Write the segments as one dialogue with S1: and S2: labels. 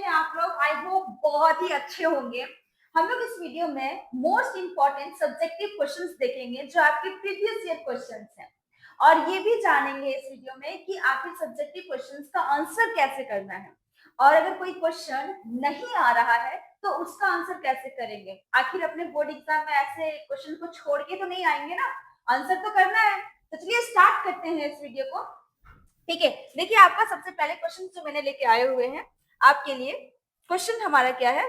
S1: हैं आप लोग? आई होप बहुत ही अच्छे होंगे। हम लोग इस वीडियो में मोस्ट इंपॉर्टेंट सब्जेक्टिव क्वेश्चंस देखेंगे जो आपके प्रीवियस ईयर क्वेश्चंस हैं, और ये भी जानेंगे इस वीडियो में कि आखिर सब्जेक्टिव क्वेश्चंस का आंसर कैसे करना है, और अगर कोई क्वेश्चन नहीं आ रहा है तो उसका आंसर कैसे करेंगे। आखिर अपने बोर्ड एग्जाम में ऐसे क्वेश्चन को छोड़ के तो नहीं आएंगे ना, आंसर तो करना है। तो चलिए स्टार्ट करते हैं इस वीडियो को। ठीक है, देखिए आपका सबसे पहले क्वेश्चन जो मैंने लेके आए हुए हैं आपके लिए, क्वेश्चन हमारा क्या है?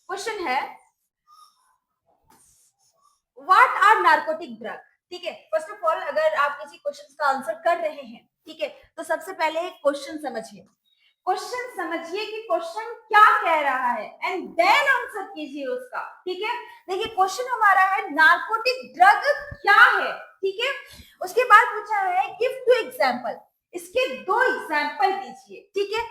S1: क्वेश्चन है व्हाट आर नार्कोटिक ड्रग। ठीक है, फर्स्ट ऑफ ऑल अगर आप किसी क्वेश्चन का आंसर कर रहे हैं, ठीक है, तो सबसे पहले क्वेश्चन समझिए। क्वेश्चन समझिए कि क्वेश्चन क्या कह रहा है एंड देन आंसर कीजिए उसका। ठीक है, देखिए क्वेश्चन हमारा है नार्कोटिक ड्रग क्या है। ठीक है, उसके बाद पूछा है गिव टू एग्जांपल, इसके दो एग्जांपल दीजिए। ठीक है,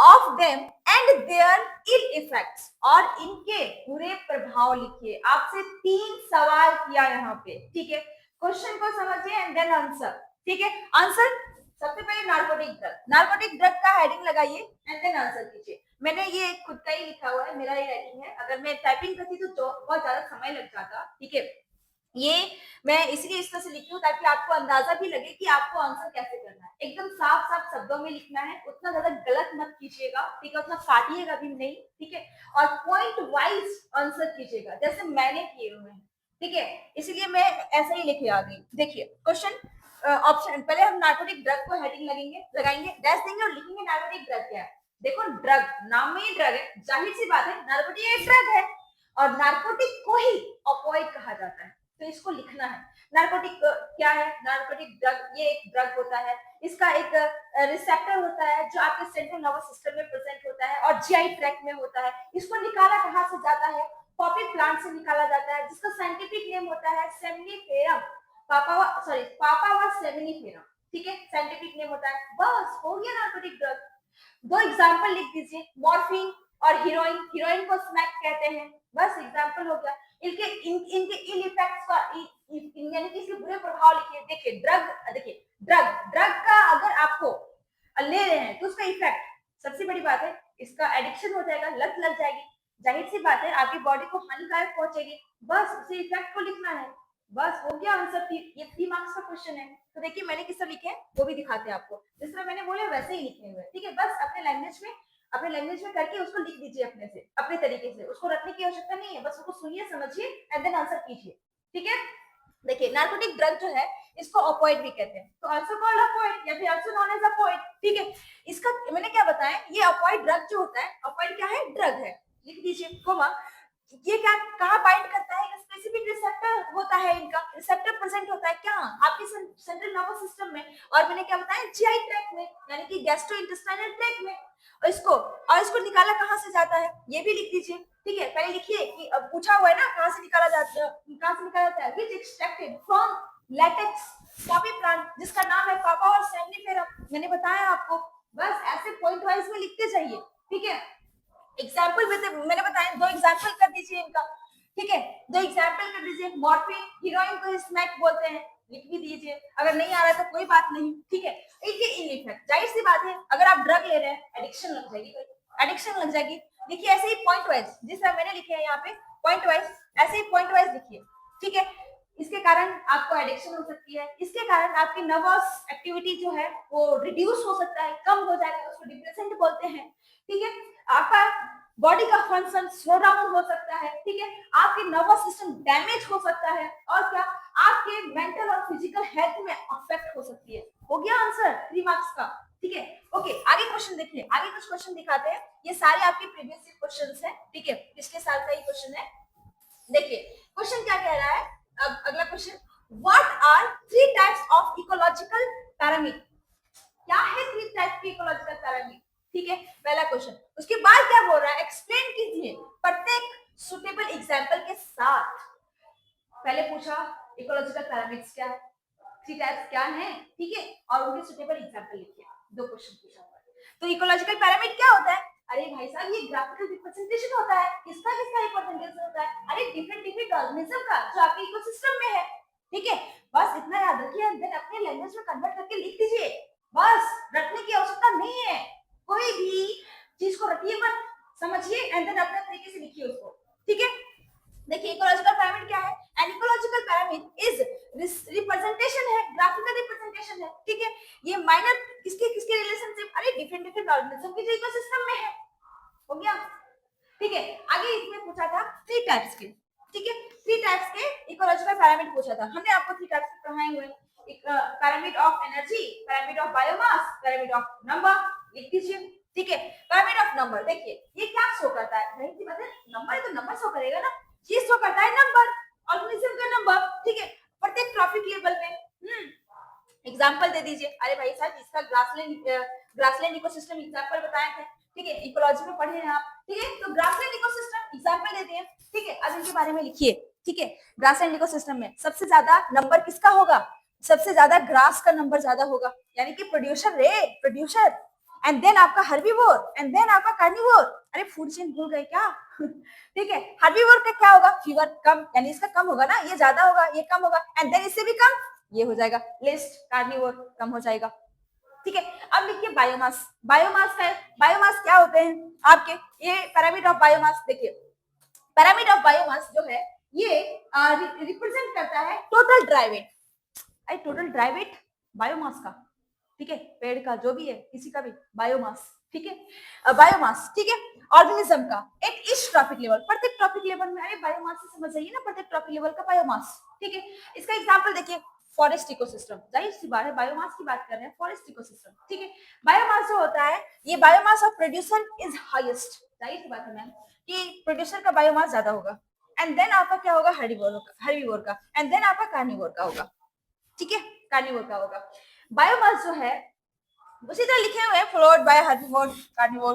S1: of them and their ill effects, और इनके बुरे प्रभाव लिखिए। आपसे 3 सवाल किया यहाँ पे। ठीक है, क्वेश्चन को समझिए एंड देन आंसर। ठीक है, आंसर सबसे पहले नार्कोटिक ड्रग का हेडिंग लगाइए एंड देन आंसर कीजिए। मैंने ये खुद का ही लिखा हुआ है, मेरा ही राइटिंग है। अगर मैं टाइपिंग करती तो बहुत ज्यादा समय लग जाता। ठीक है, ये मैं इसलिए इस तरह से लिखी हूँ ताकि आपको अंदाजा भी लगे कि आपको आंसर कैसे करना है। एकदम साफ साफ शब्दों में लिखना है, उतना ज्यादा गलत मत कीजिएगा। ठीक है, उतना काटिएगा भी नहीं। ठीक है, और पॉइंट वाइज आंसर कीजिएगा जैसे मैंने किए हुए हैं। ठीक है, इसलिए मैं ऐसा ही लिखे आ गई। देखिए क्वेश्चन ऑप्शन, पहले हम नार्कोटिक ड्रग को हेडिंग लगाएंगे डैश देंगे और लिखेंगे नार्कोटिक ड्रग क्या है। देखो ड्रग, नाम में ही ड्रग है, जाहिर सी बात है नार्कोटिक एक ड्रग है, और नार्कोटिक को ही ऑपोइड कहा जाता है, तो इसको लिखना है। नार्कोटिक क्या है? नार्कोटिक ड्रग ये एक ड्रग होता है, इसका एक रिसेप्टर होता है जो आपके सेंट्रल नर्वस सिस्टम में प्रेजेंट होता है और जीआई ट्रैक्ट में होता है। इसको निकाला कहां से जाता है? पॉपी प्लांट से निकाला जाता है, जिसका साइंटिफिक नेम होता है सेमनीफेरम पापावा सेमनीफेरम। ठीक है, साइंटिफिक नेम होता है। बस हो गया नार्कोटिक ड्रग। दो एग्जांपल लिख दीजिए, मॉर्फिन और हीरोइन। हीरोइन को स्मैक कहते हैं, बस एग्जांपल हो गया। इनके इल इफेक्ट्स का यानी कि इसके बुरे प्रभाव लिखिए। देखिए ड्रग का अगर आपको ले रहे हैं तो उसका इफेक्ट, सबसे बड़ी बात है इसका एडिक्शन हो जाएगा, लत लग जाएगी, जाहिर सी बात है आपकी बॉडी को हानिकारक पहुंचेगी। बस उसे इफेक्ट को लिखना है, बस हो गया आंसर। ये 3 मार्क्स का क्वेश्चन है। तो देखिए मैंने किस तरह लिखे हैं वो भी दिखाते हैं आपको, जिस तरह मैंने बोला वैसे ही लिखे हुए। ठीक है, बस अपने लैंग्वेज में करके उसको लिख दीजिए अपने तरीके से। उसको रखने की आवश्यकता नहीं है, बस उसको सुनिए, समझिए एंड देन आंसर कीजिए। ठीक है, देखिए नार्कोटिक ड्रग जो है इसको ऑपोइड भी कहते हैं, तो आल्सो कॉल्ड ऑपोइड या फिर आल्सो नोन एज ऑपोइड। ठीक है, इसका मैंने क्या बताया, ये ऑपोइड ड्रग जो होता है, ऑपोइड क्या है? ड्रग है। लिख दीजिए कोमा। ये क्या कहाँ बाइंड करता है? स्पेसिफिक रिसेप्टर होता है, इनका रिसेप्टर प्रेजेंट होता है क्या? आपके सेंट्रल नर्वस सिस्टम में, और मैंने क्या बताया, जीआई ट्रैक्ट में, यानी कि गैस्ट्रोइंटेस्टाइनल ट्रैक्ट में। और इसको निकाला कहाँ से जाता है ये भी लिख दीजिए। ठीक है, पहले लिखिए कि अब पूछा हुआ है ना कहाँ से निकाला जाता है, which extracted from latex poppy plant, जिसका नाम है पापा और सेमनीफेरम। मैंने बताया आपको, बस ऐसे पॉइंट वाइज में लिखते जाइए। ठीक है, एग्जाम्पल मैंने बताया, 2 एग्जाम्पल कर दीजिए इनका। ठीक है, 2 एग्जाम्पल कर दीजिए। मॉर्फिन, हीरोइन को स्मैक बोलते हैं, लिख भी दीजिए। अगर नहीं आ रहा है तो कोई बात नहीं। ठीक है, इनके इन इफेक्ट, जाहिर सी बात है अगर आप ड्रग ले रहे हैं एडिक्शन लग जाएगी। लिखिए ऐसे ही पॉइंट वाइज, जिस तरह मैंने लिखे हैं यहाँ पे पॉइंट वाइज, ऐसे ही पॉइंट वाइज लिखिए। ठीक है, इसके कारण आपको एडिक्शन हो सकती है, इसके कारण आपकी नर्वस एक्टिविटी जो है वो रिड्यूस हो सकता है, कम हो जाएगा, उसको डिप्रेसेंट बोलते हैं। ठीक है, आपका बॉडी का फंक्शन स्लो डाउन हो सकता है। ठीक है, आपके नर्वस सिस्टम डैमेज हो सकता है, और क्या आपके मेंटल और फिजिकल हेल्थ में अफेक्ट हो सकती है। हो गया आंसर 3 मार्क्स का। ठीक है, ओके, आगे क्वेश्चन देखिए, आगे कुछ क्वेश्चन दिखाते हैं। ये सारे आपके प्रीवियस ईयर क्वेश्चंस हैं। ठीक है, पिछले साल का ही क्वेश्चन है। देखिए क्वेश्चन क्या कह रहा है। अब अगला question, what are 3 types of ecological parameter. क्या है 3 टाइप के इकोलॉजिकल पैरामीटर? ठीक है, पहला क्वेश्चन। उसके बाद क्या बोल रहा है, एक्सप्लेन कीजिए प्रत्येक सुटेबल एग्जांपल के साथ। पहले पूछा इकोलॉजिकल पैरामीटर्स क्या है, 3 टाइप्स क्या है, ठीक है, और उनके सुटेबल एग्जांपल लिखिए। 2 क्वेश्चन पूछा हुआ है। तो इकोलॉजिकल पैरामीटर क्या होता है? अरे भाई साहब, ये ग्राफिकल रिप्रेजेंटेशन होता है। किसका रिप्रेजेंटेशन होता है? अरे डिफरेंट ऑर्गेनिज्म का जो आपके इकोसिस्टम में है। ठीक है, बस इतना याद रखिए, देन अपने लैंग्वेज में कन्वर्ट करके लिख दीजिए। बस रटने की आवश्यकता नहीं है, कोई भी चीज को रखिए मत, समझिए एंड देन अपने तरीके से लिखिए उसको, ठीक है। देखिए इकोलॉजिकल पिरामिड क्या है, an ecological pyramid is representation है, ग्राफिकल रिप्रेजेंटेशन है, ठीक है। ये माइनर किसके किसके रिलेशनशिप, अरे डिफरेंट डिफरेंट ऑर्गेनिज्म के जो इकोसिस्टम में है, हो गया, ठीक है। आगे इसमें पूछा था थ्री टाइप्स के, ठीक है, थ्री टाइप्स के इकोलॉजिकल पिरामिड पूछा था, हमने आपको थ्री टाइप्स पढ़ाए हुए, pyramid of energy, pyramid of biomass, pyramid of number, लिख दीजिए, ठीक है। पिरामिड ऑफ नंबर, देखिए ये क्या शो करता है, नहीं जी मतलब नंबर है तो नंबर शो करेगा ना, ये शो करता है नंबर, ऑर्गेनिज्म का नंबर, ठीक है, प्रत्येक ट्रॉफिक लेवल में। एग्जांपल दे दीजिए, अरे भाई साहब इसका ग्रासलैंड इकोसिस्टम एग्जांपल बताए थे, ठीक है, इकोलॉजी में पढ़े हैं आप, ठीक है, तो ग्रासलैंड इकोसिस्टम एग्जांपल देते हैं, ठीक है। अब इनके बारे में लिखिए, ठीक है। ग्रासलैंड इकोसिस्टम में सबसे ज्यादा नंबर किसका होगा, सबसे ज्यादा ग्रास का नंबर ज्यादा होगा, यानी कि प्रोड्यूसर एंड देन आपका हर्बीवोर एंड देन आपका कार्निवोर, अरे फूड चेन भूल गए क्या ठीक है। हर्बीवोर का क्या होगा, फीवर कम, यानी इसका कम होगा ना, ये ज्यादा होगा ये कम होगा, एंड देन इससे भी कम ये हो जाएगा, लिस्ट कार्निवोर कम हो जाएगा, ठीक है। अब लिखिए बायोमास, बायोमास का बायोमास क्या होते हैं आपके, ये पिरामिड ऑफ बायोमास, देखिए पिरामिड ऑफ बायोमास जो है ये रिप्रेजेंट करता है total dry weight, total dry weight biomass का, ठीक है, पेड़ का जो भी है किसी का भी बायोमास, ठीक है, बायोमास, ठीक है, ऑर्गेनिज्म का एक इस ट्रॉपिक लेवल, प्रत्येक ट्रॉपिक लेवल में, अरे बायोमास से समझ जाइए ना, प्रत्येक ट्रॉपिक लेवल का बायोमास, ठीक है। इसका एग्जांपल देखिए फॉरेस्ट इकोसिस्टम, जाहिर सी बात है बायोमास की बात कर रहे हैं, फॉरेस्ट इकोसिस्टम, ठीक है। बायोमास जो होता है ये biomass of producer is highest, जाहिर सी बात है मैम कि प्रोड्यूसर का बायोमास ज्यादा होगा, एंड देन आपका क्या होगा हर्बीवोर का, एंड देन आपका कार्निवोर का होगा, ठीक है, कार्निवोर का होगा। बायोमास जो है उसी तरह लिखे हुए हैं, फॉलोड बाय हर्बीवोर कार्निवोर,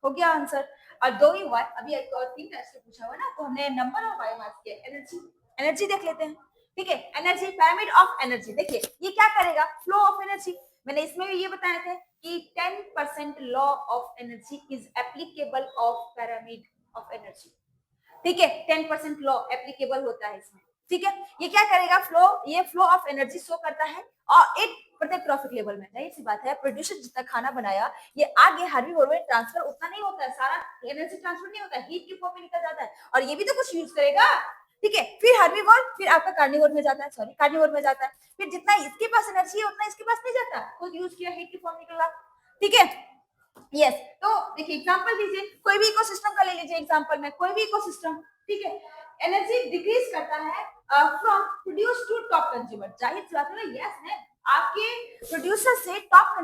S1: हो गया आंसर। और दो ही हुआ, अभी एक और तीन ऐसे पूछा हुआ ना, तो हमने नंबर और बायोमास के एनर्जी, एनर्जी देख लेते हैं, ठीक है। एनर्जी, पिरामिड ऑफ एनर्जी, देखिए ये क्या करेगा, फ्लो ऑफ एनर्जी, मैंने इसमें भी ये बताए थे कि 10% law of energy is applicable of pyramid of energy, ठीक है, 10% लॉ एप्लीकेबल होता है इसमें, ठीक है। ये क्या करेगा, ये फ्लो ऑफ एनर्जी शो करता है, और एक प्रत्येक ट्रॉफिक लेवल में, जाहिर सी बात है प्रोड्यूसर जितना खाना बनाया ये आगे हर्बीवोर में ट्रांसफर उतना नहीं होता है, सारा एनर्जी ट्रांसफर नहीं होता है, हीट की फॉर्म में निकल जाता है, और ये भी तो कुछ यूज करेगा, ठीक है। फिर हर्बीवोर, फिर आपका कार्निवोर में जाता है, सॉरी कार्निवोर में जाता है, फिर जितना इसके पास एनर्जी है उतना इसके पास नहीं जाता, खुद यूज किया, हीट की फॉर्म निकला, ठीक है। यस, तो देखिए एग्जांपल दीजिए, कोई भी इकोसिस्टम का ले लीजिए एग्जांपल में, कोई भी इकोसिस्टम, ठीक है, एनर्जी डिक्रीज करता है from produce to top consumer, जाहिर सी बात है ना, यस है, आपके प्रोड्यूसर से टॉप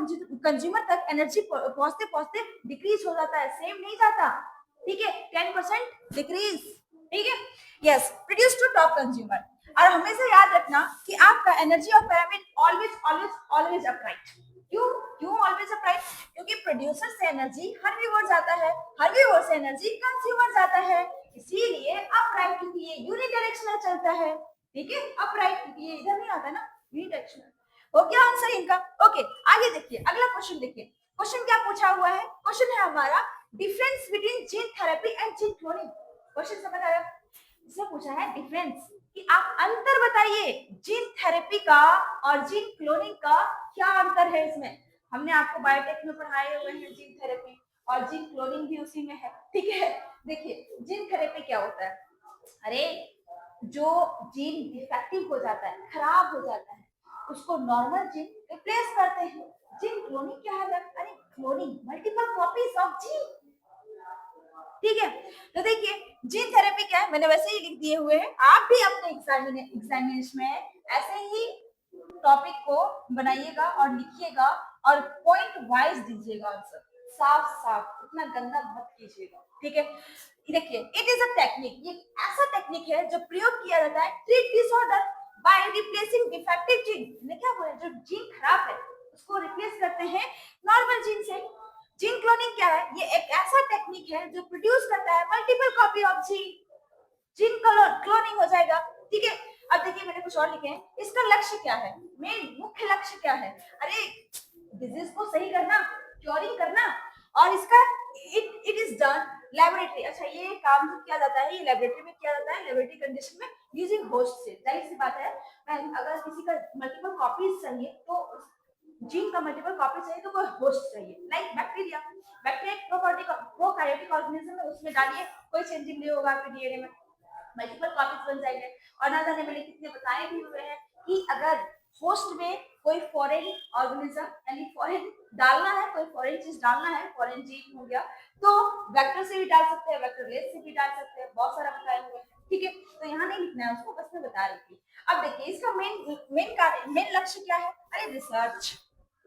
S1: कंज्यूमर तक एनर्जी पहुंचते पहुंचते डिक्रीज हो जाता है, सेम नहीं जाता, ठीक है, 10% डिक्रीज, ठीक है, yes, produce to top consumer. और हमेशा याद रखना कि आपका energy of pyramid always always always upright, क्यों क्यों ऑलवेज अपराइट, क्योंकि प्रोड्यूसर से एनर्जी हर्बीवोर जाता है, हर्बीवोर से एनर्जी कंज्यूमर जाता है, इसीलिए अपराइट, क्योंकि ये यूनिडायरेक्शनल चलता है, ठीक है, अपराइट क्योंकि ये इधर नहीं आता ना, यूनिडायरेक्शनल, हो गया आंसर इनका, ओके। आगे देखिए अगला क्वेश्चन, देखिए क्वेश्चन क्या पूछा हुआ है, क्वेश्चन है हमारा difference between gene therapy and gene cloning, question समझ आया, इसमें पूछा है डिफरेंस कि आप अंतर बताइए जीन थेरेपी का और जीन क्लोनिंग का क्या अंतर है, इसमें हमने आपको बायोटेक में पढ़ाए हुए हैं जीन थेरेपी, और जीन क्लोनिंग भी उसी में है, ठीक है। देखिए जीन थेरेपी क्या होता है, अरे जो जीन डिफेक्टिव हो जाता है, खराब हो जाता है, उसको नॉर्मल जीन रिप्लेस करते हैं, जीन क्लोनिंग क्या है, अरे cloning multiple copies of gene, ठीक है। तो देखिए जीन थेरेपी क्या है, मैंने वैसे ही लिख दिए हुए हैं, आप भी अपने एग्जामिनेशन में ऐसे ही टॉपिक को बनाइएगा और लिखिएगा और पॉइंट वाइज दीजिएगा आंसर, साफ साफ, इतना गंदा मत कीजिएगा, ठीक है। देखिए इट इज अ टेक्निक, ये ऐसा टेक्निक है जो प्रयोग किया जाता है treat disorder by replacing defective gene, क्या बोले, जो जीन खराब है उसको रिप्लेस करते हैं नॉर्मल जीन से। जीन क्लोनिंग क्या है, ये एक ऐसा टेक्निक है जो प्रोड्यूस करता है multiple copy of gene, gene cloning हो जाएगा, ठीक है। अब देखिए मैंने कुछ और लिखे हैं, इसका लक्ष्य क्या है, मेन मुख्य लक्ष्य क्या है, अरे डिजीज को सही करना, क्योरिंग करना, और इसका इट इज डन लेबोरेटरी, अच्छा ये काम जो किया जाता है ये लेबोरेटरी में किया जाता है, लेबोरेटरी कंडीशन में यूजिंग होस्ट से, जाहिर सी बात है अगर किसी का मल्टीपल कॉपीज चाहिए तो जीन का मल्टीपल कॉपी चाहिए तो कोई होस्ट चाहिए, लाइक बैक्टीरिया। बैक्टीरिया एक प्रोकैरियोटिक ऑर्गेनिज्म है, उसमें डालिए कोई चेंजिंग नहीं होगा आपके डीएनए में, मल्टीपल कॉपीज बन जाएंगे। और ना जाने वाले कितने बताए भी हुए हैं कि अगर होस्ट में कोई फॉरेन ऑर्गेनिज्म यानी फॉरेन डालना है, कोई फॉरेन चीज डालना है, फॉरेन जीन हो गया, तो वेक्टर से भी डाल सकते हैं, वेक्टर लेस से भी डाल सकते हैं, बहुत सारा बताए हुए हैं, ठीक है। तो यहाँ नहीं लिखना है उसको, बस मैं बता रही थी। अब देखिए इसका मेन लक्ष्य क्या है, अरे रिसर्च,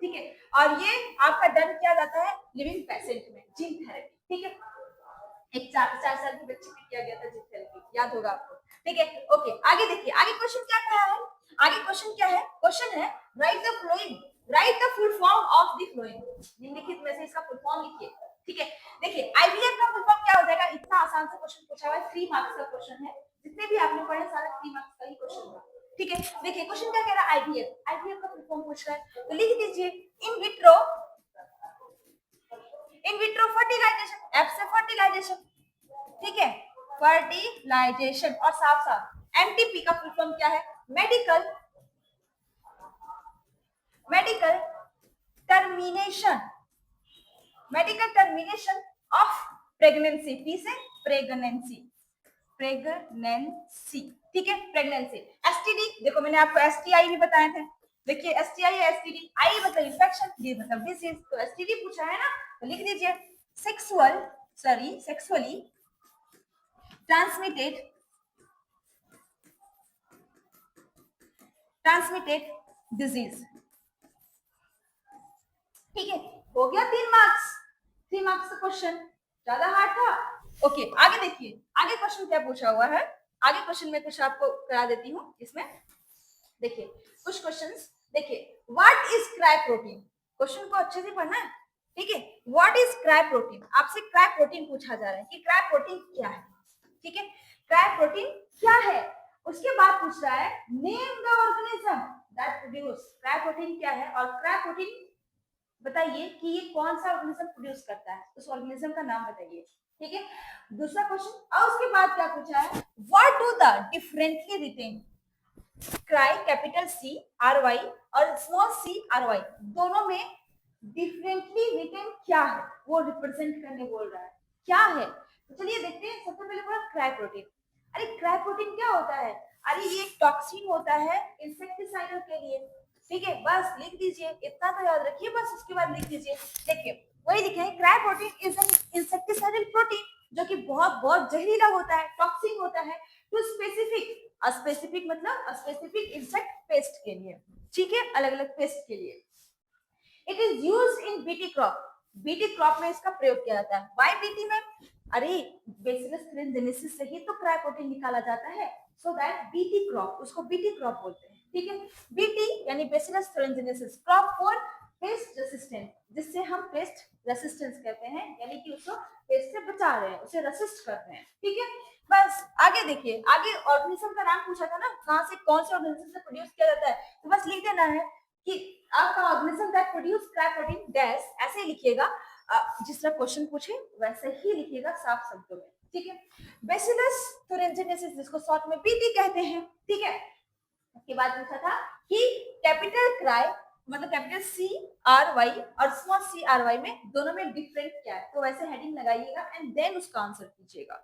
S1: ठीक है। और ये आपका डन किया जाता है लिविंग पेशेंट में, जीन थेरेपी, ठीक है। एक 4 साल की बच्ची में किया गया था जीन थेरेपी, याद होगा आपको, ठीक है। ओके, आगे देखिए, आगे क्वेश्चन क्या कहा है, आगे क्वेश्चन क्या है, क्वेश्चन है right the flowing, right the full form of the flowing, निम्नलिखित में से इसका फुल फॉर्म लिखिए, ठीक है। देखिए आईवीएफ का फुल फॉर्म क्या हो जाएगा, इतना आसान से क्वेश्चन पूछा हुआ है, 3 मार्क्स का क्वेश्चन है, जितने भी आपने पढ़े सारे 3 मार्क्स का ही क्वेश्चन होगा, ठीक है। देखिए क्वेश्चन क्या कह रहा है, आईवीएफ, आईवीएफ का फुल फॉर्म पूछ रहा है, तो लिख दीजिए इन विट्रो फर्टिलाइजेशन, एफ से फर्टिलाइजेशन, ठीक है, फर्टिलाइजेशन। और साफ साफ एमटीपी का फुल फॉर्म क्या है, medical medical termination, medical termination of pregnancy, P से प्रेगनेंसी, प्रेगनेंसी, ठीक है, प्रेगनेंसी। एसटीडी, देखो मैंने आपको एसटीआई भी बताए थे, देखिए एसटीआई या एसटीडी, आई मतलब इंफेक्शन, डी मतलब डिजीज, तो एसटीडी पूछा है ना, तो लिख दीजिए सेक्सुअली ट्रांसमिटेड डिजीज, ठीक है। हो गया 3 मार्क्स, 3 मार्क्स का क्वेश्चन, ज्यादा हार्ड था। ओके, आगे देखिए, आगे क्वेश्चन क्या पूछा हुआ है, आगे क्वेश्चन में कुछ आपको करा देती हूँ इसमें, देखिए कुछ क्वेश्चंस, देखिए what is cry protein, question को अच्छे से पढ़ना है, ठीक है। व्हाट इज क्राई प्रोटीन, आपसे क्राई प्रोटीन पूछा जा रहा है कि क्राई प्रोटीन क्या है, ठीक है, क्राई प्रोटीन क्या है। उसके बाद पूछ रहा है name the organism that produce, cry protein क्या है और क्राई प्रोटीन बताइए कि ये कौन सा ऑर्गेनिज्म प्रोड्यूस करता है, उस ऑर्गेनिज्म का नाम बताइए, ठीक है। दूसरा क्वेश्चन, और उसके बाद क्या पूछा है, what do the differently written cry capital C R Y और स्मॉल सी आर वाई, दोनों में डिफरेंटली रिटेन क्या है, वो रिप्रेजेंट करने बोल रहा है, क्या है। तो चलिए देखते हैं, सबसे पहले बोला क्राई प्रोटीन, अरे क्राई प्रोटीन क्या होता है, अरे ये एक टॉक्सिन होता है इंसेक्टिसाइडल के लिए, ठीक है, बस लिख दीजिए, इतना तो याद रखिए, बस उसके बाद लिख दीजिए, देखिए वही लिखे हैं, cry protein is an insecticidal protein, जो कि बहुत बहुत जहरीला होता है, टॉक्सिक होता है, टू स्पेसिफिक, स्पेसिफिक मतलब स्पेसिफिक इंसेक्ट पेस्ट के लिए, ठीक है, अलग अलग पेस्ट के लिए। It is use in BT crop, BT crop में इसका प्रयोग किया जाता है, वाई बीटी में, अरे बेसिलस thuringiensis से ही तो क्राई प्रोटीन निकाला जाता है, सो दैट बीटी क्रॉप, उसको बीटी क्रॉप बोलते हैं, ठीक है। बीटी यानी bacillus thuringiensis, crop for paste resistant, जिससे हम पेस्ट रेसिस्टेंस कहते हैं, यानी कि उसको पेस्ट से बचा रहे हैं, उसे रेसिस्ट कर रहे हैं, ठीक है। बस आगे देखिए, आगे ऑर्गेनिज्म का नाम पूछा था ना, कहां से कौन से ऑर्गेनिज्म से प्रोड्यूस किया जाता है, तो बस लिख देना है कि आपका organism that produce cry protein dash, ऐसे ही लिखिएगा, जिस तरह क्वेश्चन पूछे वैसे ही लिखिएगा साफ शब्दों में, ठीक है। बेसिलस thuringiensis, जिसको शॉर्ट में बीटी कहते हैं, ठीक है। उसके बाद पूछा था कि कैपिटल क्राई मतलब कैपिटल सी आर वाई और स्मॉल सी आर वाई में दोनों में डिफरेंट क्या है, तो वैसे हेडिंग लगाइएगा एंड देन उसका आंसर कीजिएगा,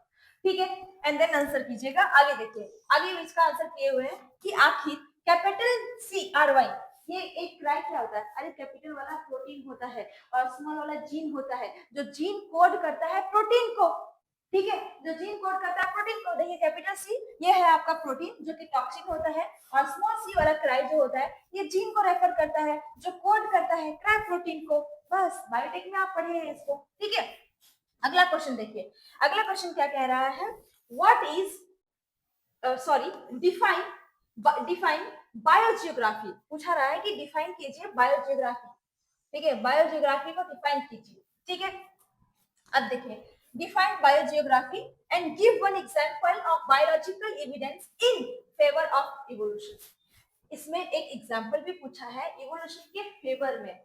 S1: ठीक है, एंड देन आंसर कीजिएगा। आगे देखिए, आगे इसका आंसर किए हुए हैं कि आखिर कैपिटल सी आर वाई, ये एक क्राई क्या होता है, अरे कैपिटल वाला प्रोटीन होता है और स्मॉल वाला जीन होता है, जो जीन कोड करता है प्रोटीन को, ठीक है, जो जीन कोड करता है प्रोटीन को। देखिए कैपिटल सी ये है आपका प्रोटीन जो कि टॉक्सिक होता है, और स्मॉल सी वाला क्राई जो होता है ये जीन को रेफर करता है जो कोड करता है क्राई प्रोटीन को। बस बायोटेक में आप पढ़े हैं इसको, ठीक है। अगला क्वेश्चन देखिए, अगला क्वेश्चन क्या कह रहा है, what is sorry define biogeography, पूछा रहा है कि डिफाइन कीजिए बायोजियोग्राफी, ठीक है, बायोजियोग्राफी को डिफाइन कीजिए, ठीक है। अब देखिए, define biogeography and give one example of biological evidence in favor of evolution, इसमें एक एग्जाम्पल भी पूछा है इवोल्यूशन के फेवर में,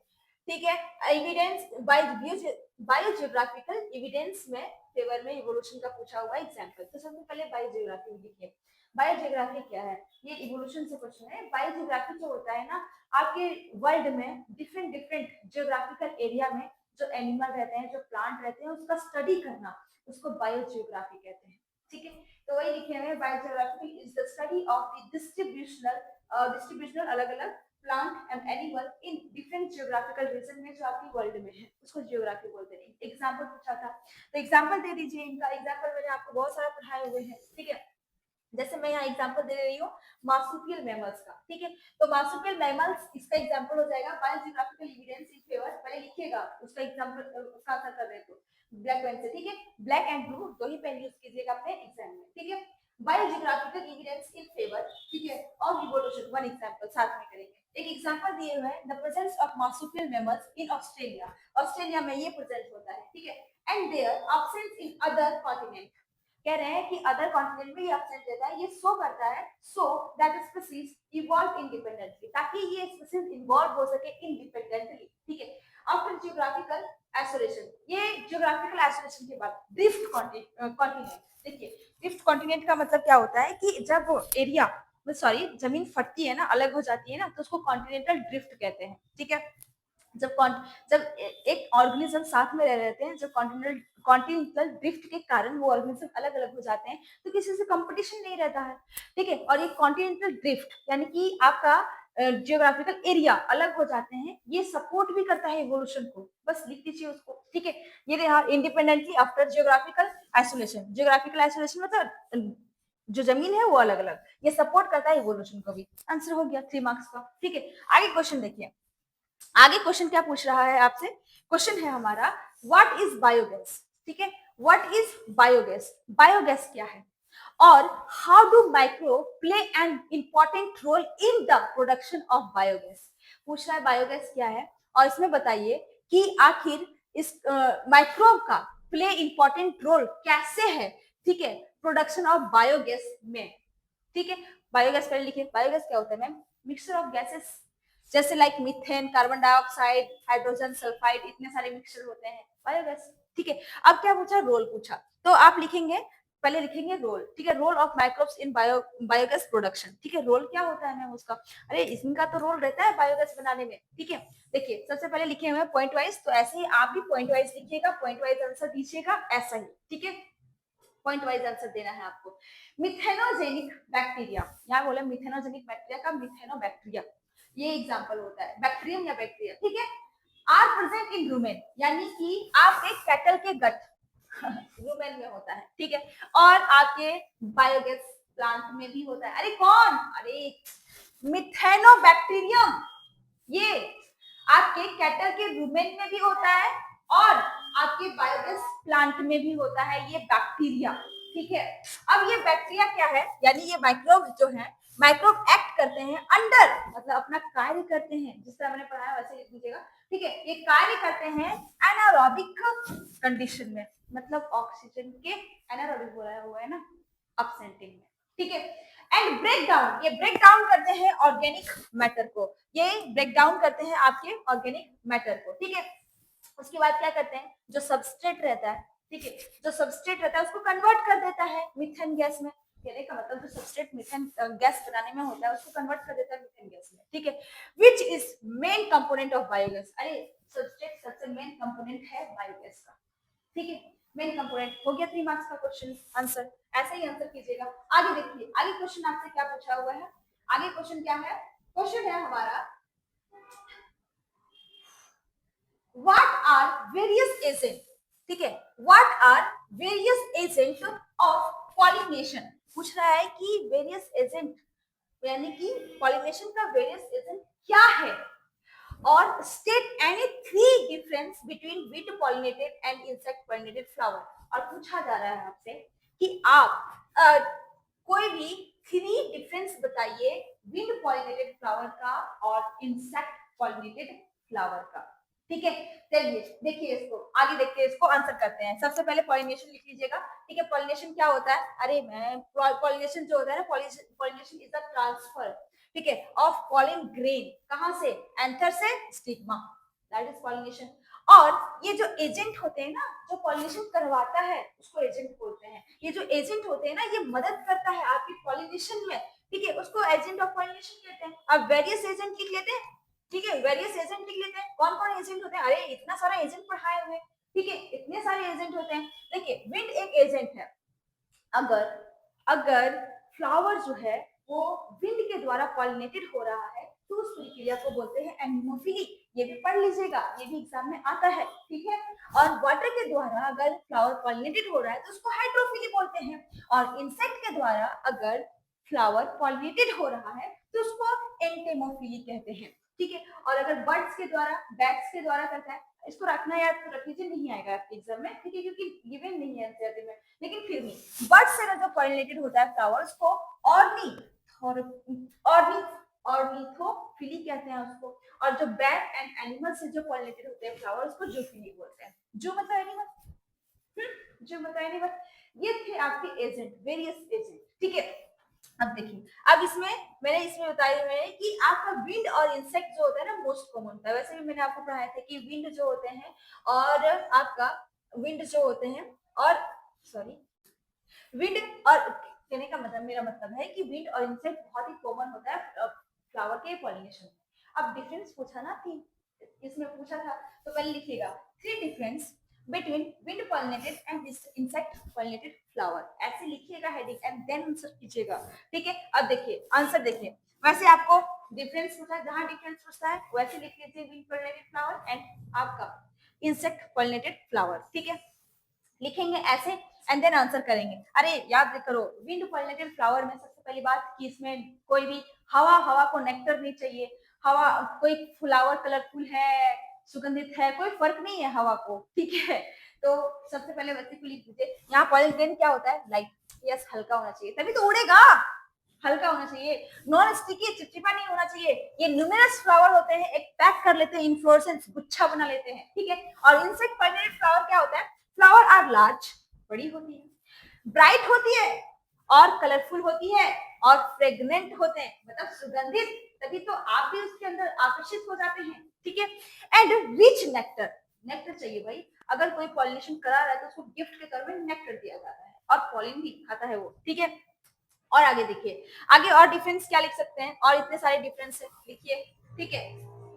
S1: ठीक है। एविडेंस बायोजियोग्राफिकल एविडेंस में फेवर में इवोल्यूशन का पूछा हुआ एग्जाम्पल, तो सबसे पहले बायोजियोग्राफी लिखिए, बायोजियोग्राफी क्या है, ये इवोल्यूशन से क्वेश्चन है। बायोजियोग्राफी जो होता है ना, आपके वर्ल्ड में डिफरेंट डिफरेंट जियोग्राफिकल एरिया में जो एनिमल रहते हैं, जो प्लांट रहते हैं, उसका स्टडी करना, उसको बायोजियोग्राफी कहते हैं। ठीक है, तो वही लिखे हुए हैं, biogeography is the study of the distributional अलग अलग plant and animal in different geographical region में जो आपकी वर्ल्ड में है, उसको जियोग्राफी बोलते हैं। एग्जाम्पल पूछा था, तो एग्जाम्पल दे दीजिए। इनका एग्जाम्पल मैंने आपको बहुत सारा पढ़ाए हुए हैं। ठीक है, जैसे मैं यहाँ एग्जांपल दे रही हूँ मार्सुपियल मैमल्स का। ठीक है, तो मार्सुपियल मैमल्स इसका एग्जांपल हो जाएगा बायोजियोग्राफिकल एविडेंस इन फेवर। पहले लिखिएगा उसका एग्जांपल, उसका आंसर कर रहे हैं तो ब्लैक पेन से। ठीक है, ब्लैक एंड ब्लू दो ही पेन यूज कीजिएगा अपने एग्जाम में। ठीक है, बायोजियोग्राफिकल एविडेंस इन फेवर, ठीक है, और इवोल्यूशन, वन एग्जांपल साथ में करेंगे। एक एग्जांपल दिए हुए हैं, the presence of marsupial mammals in Australia. Australia में ये प्रेजेंट होता है। ठीक है, and there absence in other continent. कह रहे हैं कि अदर कॉन्टिनेंट में ये एब्सेंट रहता है, ये शो करता है so that species evolve independently, ताकि ये स्पीसीज इवॉल्व हो सके इंडिपेंडेंटली। ठीक है, आफ्टर जियोग्राफिकल आइसोलेशन, ये जियोग्राफिकल आइसोलेशन के बाद ड्रिफ्ट कॉन्टिनेंट। देखिए, ड्रिफ्ट कॉन्टिनेंट का मतलब क्या होता है कि जब एरिया सॉरी जमीन फटती है ना, अलग हो जाती है ना, तो उसको कॉन्टिनेंटल ड्रिफ्ट कहते हैं। ठीक है, जब जब एक ऑर्गेनिज्म साथ में रह रहते हैं, जब कॉन्टिनेंटल ड्रिफ्ट के कारण वो ऑर्गेनिज्म अलग अलग हो जाते हैं, तो किसी से कंपटीशन नहीं रहता है। ठीक है, और ये कॉन्टिनेंटल ड्रिफ्ट यानी कि आपका जियोग्राफिकल एरिया अलग हो जाते हैं, ये सपोर्ट भी करता है इवोल्यूशन को। बस लिख दीजिए उसको। ठीक है, ये रहा independently after geographical isolation. Geographical isolation मतलब जो जमीन है वो अलग अलग, ये सपोर्ट करता है इवोल्यूशन को भी। आंसर हो गया 3 मार्क्स का। ठीक है, आगे क्वेश्चन देखिए। आगे क्वेश्चन क्या पूछ रहा है आपसे, क्वेश्चन है हमारा व्हाट इज बायोगैस। ठीक है, व्हाट इज बायोगैस, बायोगैस क्या है, और how do micro play an important role in the production of biogas. पूछ रहा है बायोगैस क्या है, और इसमें बताइए कि आखिर इस माइक्रोब का प्ले इंपॉर्टेंट रोल कैसे है, ठीक है, प्रोडक्शन ऑफ बायोगैस में। ठीक है, बायोगैस पहले लिखिए, बायोगैस क्या होता है मैम, मिक्सचर ऑफ गैसेस, जैसे like methane, carbon dioxide, hydrogen sulphide, इतने सारे मिक्सचर होते हैं बायोगैस। ठीक है, अब क्या पूछा, रोल पूछा, तो आप लिखेंगे, पहले लिखेंगे रोल। ठीक है, role of microbes in biogas production. ठीक है, रोल क्या होता है मैम उसका, अरे इनका तो रोल रहता है बायोगैस बनाने में। ठीक है, देखिए सबसे पहले लिखे हुए पॉइंट वाइज, तो ऐसे ही आप भी पॉइंट वाइज लिखिएगा, पॉइंट वाइज आंसर दीजिएगा ऐसा ही। ठीक है, पॉइंट वाइज आंसर देना है आपको। मिथेनोजेनिक बैक्टीरिया, यहाँ बोला मिथेनोजेनिक बैक्टीरिया का मिथेनोबैक्टीरिया, ये एग्जांपल होता है, बैक्टीरियम या बैक्टीरिया। ठीक है, आर प्रेजेंट इन रूमेन, यानी कि आप एक कैटल के गट रूमेन में होता है। ठीक है, और आपके बायोगैस प्लांट में भी होता है। अरे कौन, अरे मिथेनोबैक्टीरियम, ये आपके कैटल के रूमेन में भी होता है और आपके बायोगैस प्लांट में भी होता है ये बैक्टीरिया। ठीक है, अब ये बैक्टीरिया क्या है, यानी ये माइक्रोब जो है, माइक्रोब एक्ट करते हैं अंडर, मतलब अपना कार्य करते हैं, जिस तरह मैंने पढ़ाया वैसे लिख दीजिएगा। ठीक है, ये कार्य करते हैं एनारोबिक कंडीशन में, मतलब ऑक्सीजन के, एनारोबिक बोला हुआ है ना, अपसेंटिंग में। ठीक है, एंड ब्रेक डाउन, ये ब्रेक डाउन करते हैं ऑर्गेनिक मैटर को, ये ब्रेक डाउन करते हैं आपके ऑर्गेनिक मैटर को। ठीक है, उसके बाद क्या करते हैं, जो सबस्ट्रेट रहता है, ठीक है, जो सबस्ट्रेट रहता है उसको कन्वर्ट कर देता है मीथेन गैस में। कहने का मतलब जो सबस्ट्रेट मीथेन गैस बनाने में होता है उसको कन्वर्ट कर देता है मीथेन गैस में। ठीक है, which is main component of biogas, अरे सबस्ट्रेट सबसे मेन कंपोनेंट है बायोगैस का। ठीक है, मेन कंपोनेंट हो गया 3 मार्क्स का क्वेश्चन आंसर, ऐसे ही आंसर कीजिएगा। आगे देखिए, आगे क्वेश्चन आपसे क्या पूछा हुआ है, आगे क्वेश्चन क्या है, क्वेश्चन है हमारा व्हाट आर वेरियस एजेंट। ठीक है, what are various agent of pollination, पूछ रहा है कि वेरियस एजेंट यानी कि पॉलिनेशन का वेरियस एजेंट क्या है, और state any 3 difference between wheat pollinated and insect pollinated flower. और पूछा जा रहा है आपसे कि आप कोई भी 3 डिफरेंस बताइए विंड पॉलिनेटेड फ्लावर का और इंसेक्ट पॉलिनेटेड फ्लावर का। ठीक है, चलिए देखिए इसको, आगे देखते हैं, इसको आंसर करते हैं। सबसे पहले पॉलिनेशन लिख लीजिएगा। ठीक है, पॉलिनेशन क्या होता है, अरे मैं पॉलिनेशन जो होता है ना, पॉलिनेशन इज द ट्रांसफर, ठीक है, ऑफ पॉलिन ग्रेन, कहां से, एंथर से स्टिग्मा, दैट इज पॉलिनेशन। और ये जो एजेंट होते हैं ना, जो पॉलिनेशन करवाता है उसको एजेंट बोलते हैं। ये जो एजेंट होते हैं ना, ये मदद करता है आपकी पॉलिनेशन में, ठीक है, उसको एजेंट ऑफ पॉलिनेशन कहते हैं। अब वेरियस एजेंट लिख लेते हैं, ठीक है, वेरियस एजेंट लिख लेते हैं। कौन कौन एजेंट होते हैं? अरे इतना सारा एजेंट पढ़ाए हुए, ठीक है, इतने सारे एजेंट होते हैं। देखिए विंड एक एजेंट है। अगर अगर फ्लावर जो है वो विंड के द्वारा पॉलिनेटेड हो रहा है तो उस प्रक्रिया को बोलते हैं एनिमोफिली। ये भी पढ़ लीजिएगा, ये भी एग्जाम में आता है, ठीक है। और वाटर के द्वारा अगर फ्लावर पॉलिनेटेड हो रहा है तो उसको हाइड्रोफिली बोलते हैं। और इंसेक्ट के द्वारा अगर फ्लावर पॉलिनेटेड हो रहा है तो उसको एंटेमोफिली कहते हैं, ठीक है। और अगर बर्ड्स के द्वारा, बैट्स के द्वारा करता है, इसको रखना याद रख लीजिए, नहीं आएगा आपके एग्जाम में, ठीक है, क्योंकि गिवन नहीं है एनसीईआरटी में। लेकिन फिर भी बर्ड से जो पॉलिनेटेड होता है फ्लावर्स को ऑर्निथोफिली कहते हैं उसको। और जो बैट एंड एनिमल से जो पॉलिनेटेड होते हैं फ्लावर्स को जूफिली बोलते हैं। जो मतलब एनिमल, जो मतलब एनिमल। ये थे आपके एजेंट, वेरियस एजेंट, ठीक है। अब देखिए, अब इसमें मैंने इसमें बताया हुआ है कि आपका विंड और इंसेक्ट जो होता है ना मोस्ट कॉमन होता है। वैसे भी मैंने आपको पढ़ाया था कि विंड जो होते हैं और आपका विंड जो होते हैं और सॉरी विंड और कहने का मतलब, मेरा मतलब है कि विंड और इंसेक्ट बहुत ही कॉमन होता है फ्लावर के पॉलिनेशन में। अब डिफरेंस पूछा ना थी, इसमें पूछा था, तो पहले लिखिएगा 3 difference between wind pollinated and insect pollinated flower. ऐसे लिखिएगा हेडिंग एंड देन आंसर कीजिएगा, ठीक है। अब देखिए आंसर देखिए, वैसे आपको डिफरेंस पूछा है, जहां डिफरेंस पूछता है वैसे लिख लीजिए विंड पॉलिनेटेड फ्लावर एंड आपका इंसेक्ट पॉलिनेटेड फ्लावर, ठीक है। लिखेंगे ऐसे एंड देन आंसर करेंगे। अरे याद करो, विंड पॉलिनेटेड फ्लावर में सबसे पहली बात कि इसमें कोई भी हवा को नेक्टर नहीं चाहिए। हवा, कोई फ्लावर कलरफुल है, सुगंधित है, कोई फर्क नहीं है हवा को, ठीक है। तो सबसे पहले वैसे को लिख दीजिए। यहाँ पॉलिनेटेड क्या होता है? लाइट, यस, हल्का होना चाहिए तभी तो उड़ेगा, हल्का होना चाहिए, नॉन स्टिकी, चिपचिपा नहीं होना चाहिए। ये न्यूमेरस फ्लावर होते हैं, एक पैक कर लेते हैं, इन्फ्लोरेसेंस गुच्छा बना लेते हैं, ठीक है। और इंसेक्ट पॉलिनेटेड फ्लावर क्या होता है? फ्लावर आर लार्ज, बड़ी होती है, ब्राइट होती है और कलरफुल होती है और फ्रेग्नेंट होते हैं, मतलब सुगंधित, तभी तो आप भी उसके अंदर आकर्षित हो जाते हैं, ठीक है। एंड रिच नेक्टर, नेक्टर चाहिए भाई। अगर कोई पॉलिनेशन करा रहा है तो उसको गिफ्ट के तौर में नेक्टर दिया जाता है और पॉलिन भी खाता है वो, ठीक है। और आगे देखिए, आगे और डिफरेंस क्या लिख सकते हैं, और इतने सारे डिफरेंस है, लिखिए, ठीक है।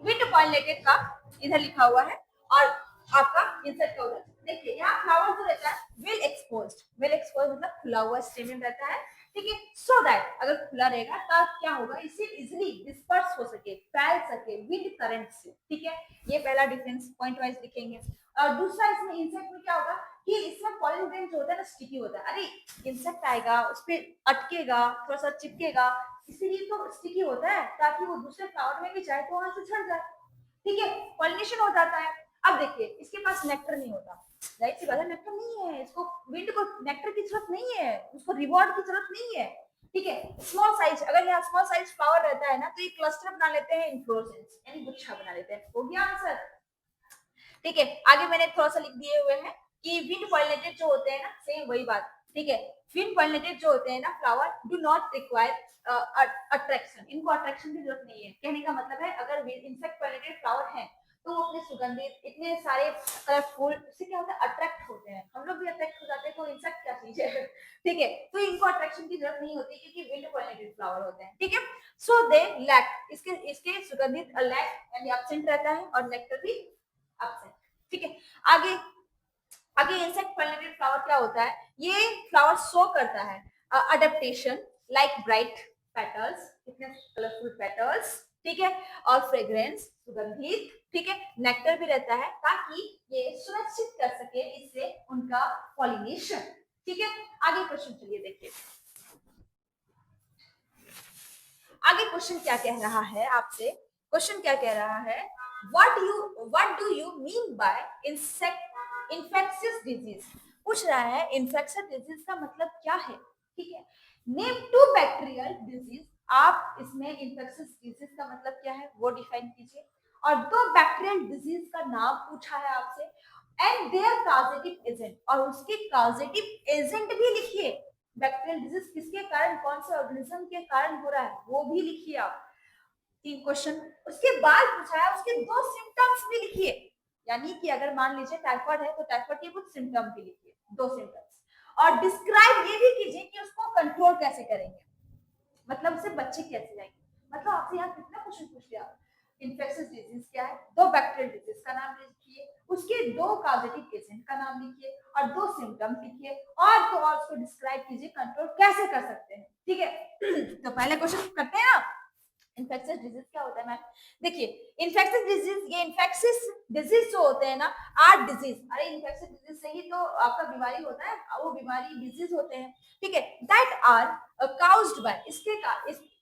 S1: विंड पॉलिनेटेड का इधर लिखा हुआ है और आपका इंसेक्ट का उधर। देखिए यहाँ फ्लावर जो रहता है वेल एक्सपोज्ड, वेल एक्सपोज्ड मतलब खुला हुआ स्टेमन रहता है, ठीक है। सो दैट अगर खुला रहेगा तो क्या होगा, इसे इजिली डिस्पर्स हो सके, फैल सके विंड करंट से, ठीक है। ये पहला डिफरेंस पॉइंट वाइज लिखेंगे। और दूसरा इसमें इंसेक्ट में क्या होगा कि इसमें पॉलिन ग्रेन जो होता है ना स्टिकी होता है। अरे इंसेक्ट आएगा, उस पर अटकेगा, थोड़ा सा चिपकेगा, इसीलिए तो स्टिकी होता है, ताकि वो दूसरे फ्लावर में भी जाए तो वहां से झड़ जाए, ठीक है, पॉलिनेशन हो जाता है। अब देखिए इसके पास नेक्टर नहीं होता, जाहिर सी बात है नेक्टर नहीं है, इसको विंड को नेक्टर की जरूरत नहीं है, उसको रिवॉर्ड की जरूरत नहीं है, ठीक है। स्मॉल साइज, अगर यहाँ स्मॉल साइज फ्लावर रहता है ना तो ये क्लस्टर बना लेते हैं, इन्फ्लोरेसेंस यानी गुच्छा बना लेते हैं। हो गया आंसर, ठीक है। आगे मैंने थोड़ा सा लिख दिए हुए हैं कि विंड पॉलिनेटेड जो होते हैं ना, सेम वही बात, ठीक है। विंड पॉलिनेटेड जो होते हैं ना flower do not require attraction, इनको अट्रैक्शन की जरूरत नहीं है। कहने का मतलब है अगर इंसेक्ट पॉलिनेटेड फ्लावर है तो वो अपने सुगंधित इतने सारे कलरफुल, उससे क्या होता है अट्रैक्ट होते हैं, हम लोग भी अट्रैक्ट हो जाते हैं, तो इंसेक्ट क्या चीज है, ठीक है। तो इनको अट्रैक्शन की जरूरत नहीं होती क्योंकि विंड पॉलिनेटेड फ्लावर होते हैं, ठीक है। सो दे लैक, इसके इसके सुगंधित लैक यानी एब्सेंट रहता है और नेक्टर भी एब्सेंट, ठीक है। आगे आगे इंसेक्ट पॉलिनेटेड फ्लावर क्या होता है, ये फ्लावर शो करता है अडेप्टेशन लाइक ब्राइट पेटल्स, इतने कलरफुल पेटल्स, ठीक है, और फ्रेग्रेंस सुगंधित, ठीक है, नेक्टर भी रहता है ताकि ये सुनिश्चित कर सके इससे उनका पॉलिनेशन, ठीक है। आगे क्वेश्चन चलिए देखिए, आगे क्वेश्चन क्या कह रहा है आपसे, क्वेश्चन क्या कह रहा है, what do you mean by insect infectious disease, पूछ रहा है इन्फेक्शियस डिजीज का मतलब क्या है, ठीक है। नेम टू बैक्टीरियल डिजीज, आप इसमें इन्फेक्शियस डिजीज का मतलब क्या है वो डिफाइन कीजिए। और दो बैक्टीरियल डिजीज का नाम पूछा है आपसे एंड देयर कॉजेटिव एजेंट, और उसके कॉजेटिव एजेंट भी लिखिए। बैक्टीरियल डिजीज किसके कारण, कौन से ऑर्गेनिज्म के कारण हो रहा है वो भी लिखिए आप। 3 क्वेश्चन। उसके बाद पूछा है उसके 2 सिम्टम्स भी लिखिए, यानी कि अगर मान लीजिए टाइफाइड है तो टाइफाइड के कुछ सिम्टम भी लिखिए, 2 सिम्टम्स, और डिस्क्राइब ये भी कीजिए कि उसको कंट्रोल कैसे करेंगे, मतलब उससे बच्चे कैसे जाएंगे। मतलब आपसे यहाँ कितना क्वेश्चन पूछ लिया। इन्फेक्शियस डिजीज क्या है, 2 बैक्टीरियल डिजीज का नाम लिखिए, उसके 2 कॉजेटिव एजेंट का नाम लिखिए और 2 सिम्टम्स लिखिए, और तो और उसको डिस्क्राइब कीजिए कंट्रोल कैसे कर सकते हैं। ठीक है तो पहले क्वेश्चन करते हैं ना, इन्फेक्शियस डिजीज क्या होता है मैम। देखिए इन्फेक्शियस डिजीज, ये इन्फेक्शियस डिजीज जो होते हैं ना, आर डिजीज, अरे इन्फेक्शियस डिजीज से ही तो आपका बीमारी होता है, वो बीमारी डिजीज होते हैं, ठीक है, दैट आर काउज्ड बाय,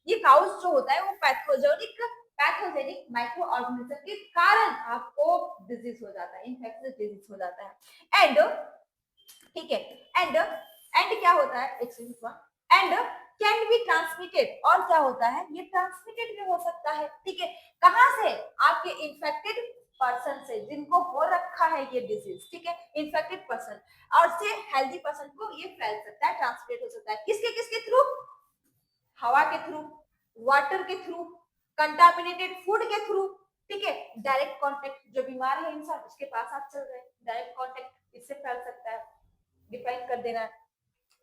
S1: ये काउज जो होता है वो पैथोजेनिक माइक्रो ऑर्गेनिज्म के कारण आपको डिजीज हो जाता है, इन्फेक्शियस डिजीज हो जाता है। एंड ठीक है, एंड क्या होता है, एंड कैन बी ट्रांसमिटेड, और क्या होता है, ये ट्रांसमिटेड भी हो सकता है। ठीक है, कहां से, आपके इन्फेक्टेड पर्सन से, जिनको हो रखा है ये डिजीज, ठीक है, इन्फेक्टेड पर्सन, और से हेल्दी पर्सन को ये फैल सकता है, ट्रांसमिट हो सकता है, किसके किसके थ्रू, हवा के थ्रू, वाटर के थ्रू, कंटामिनेटेड फूड के थ्रू, ठीक है, डायरेक्ट कांटेक्ट, जो बीमार है इंसान उसके पास आप चल रहे हैं, डायरेक्ट कांटेक्ट इससे फैल सकता है, डिफाइन कर देना है।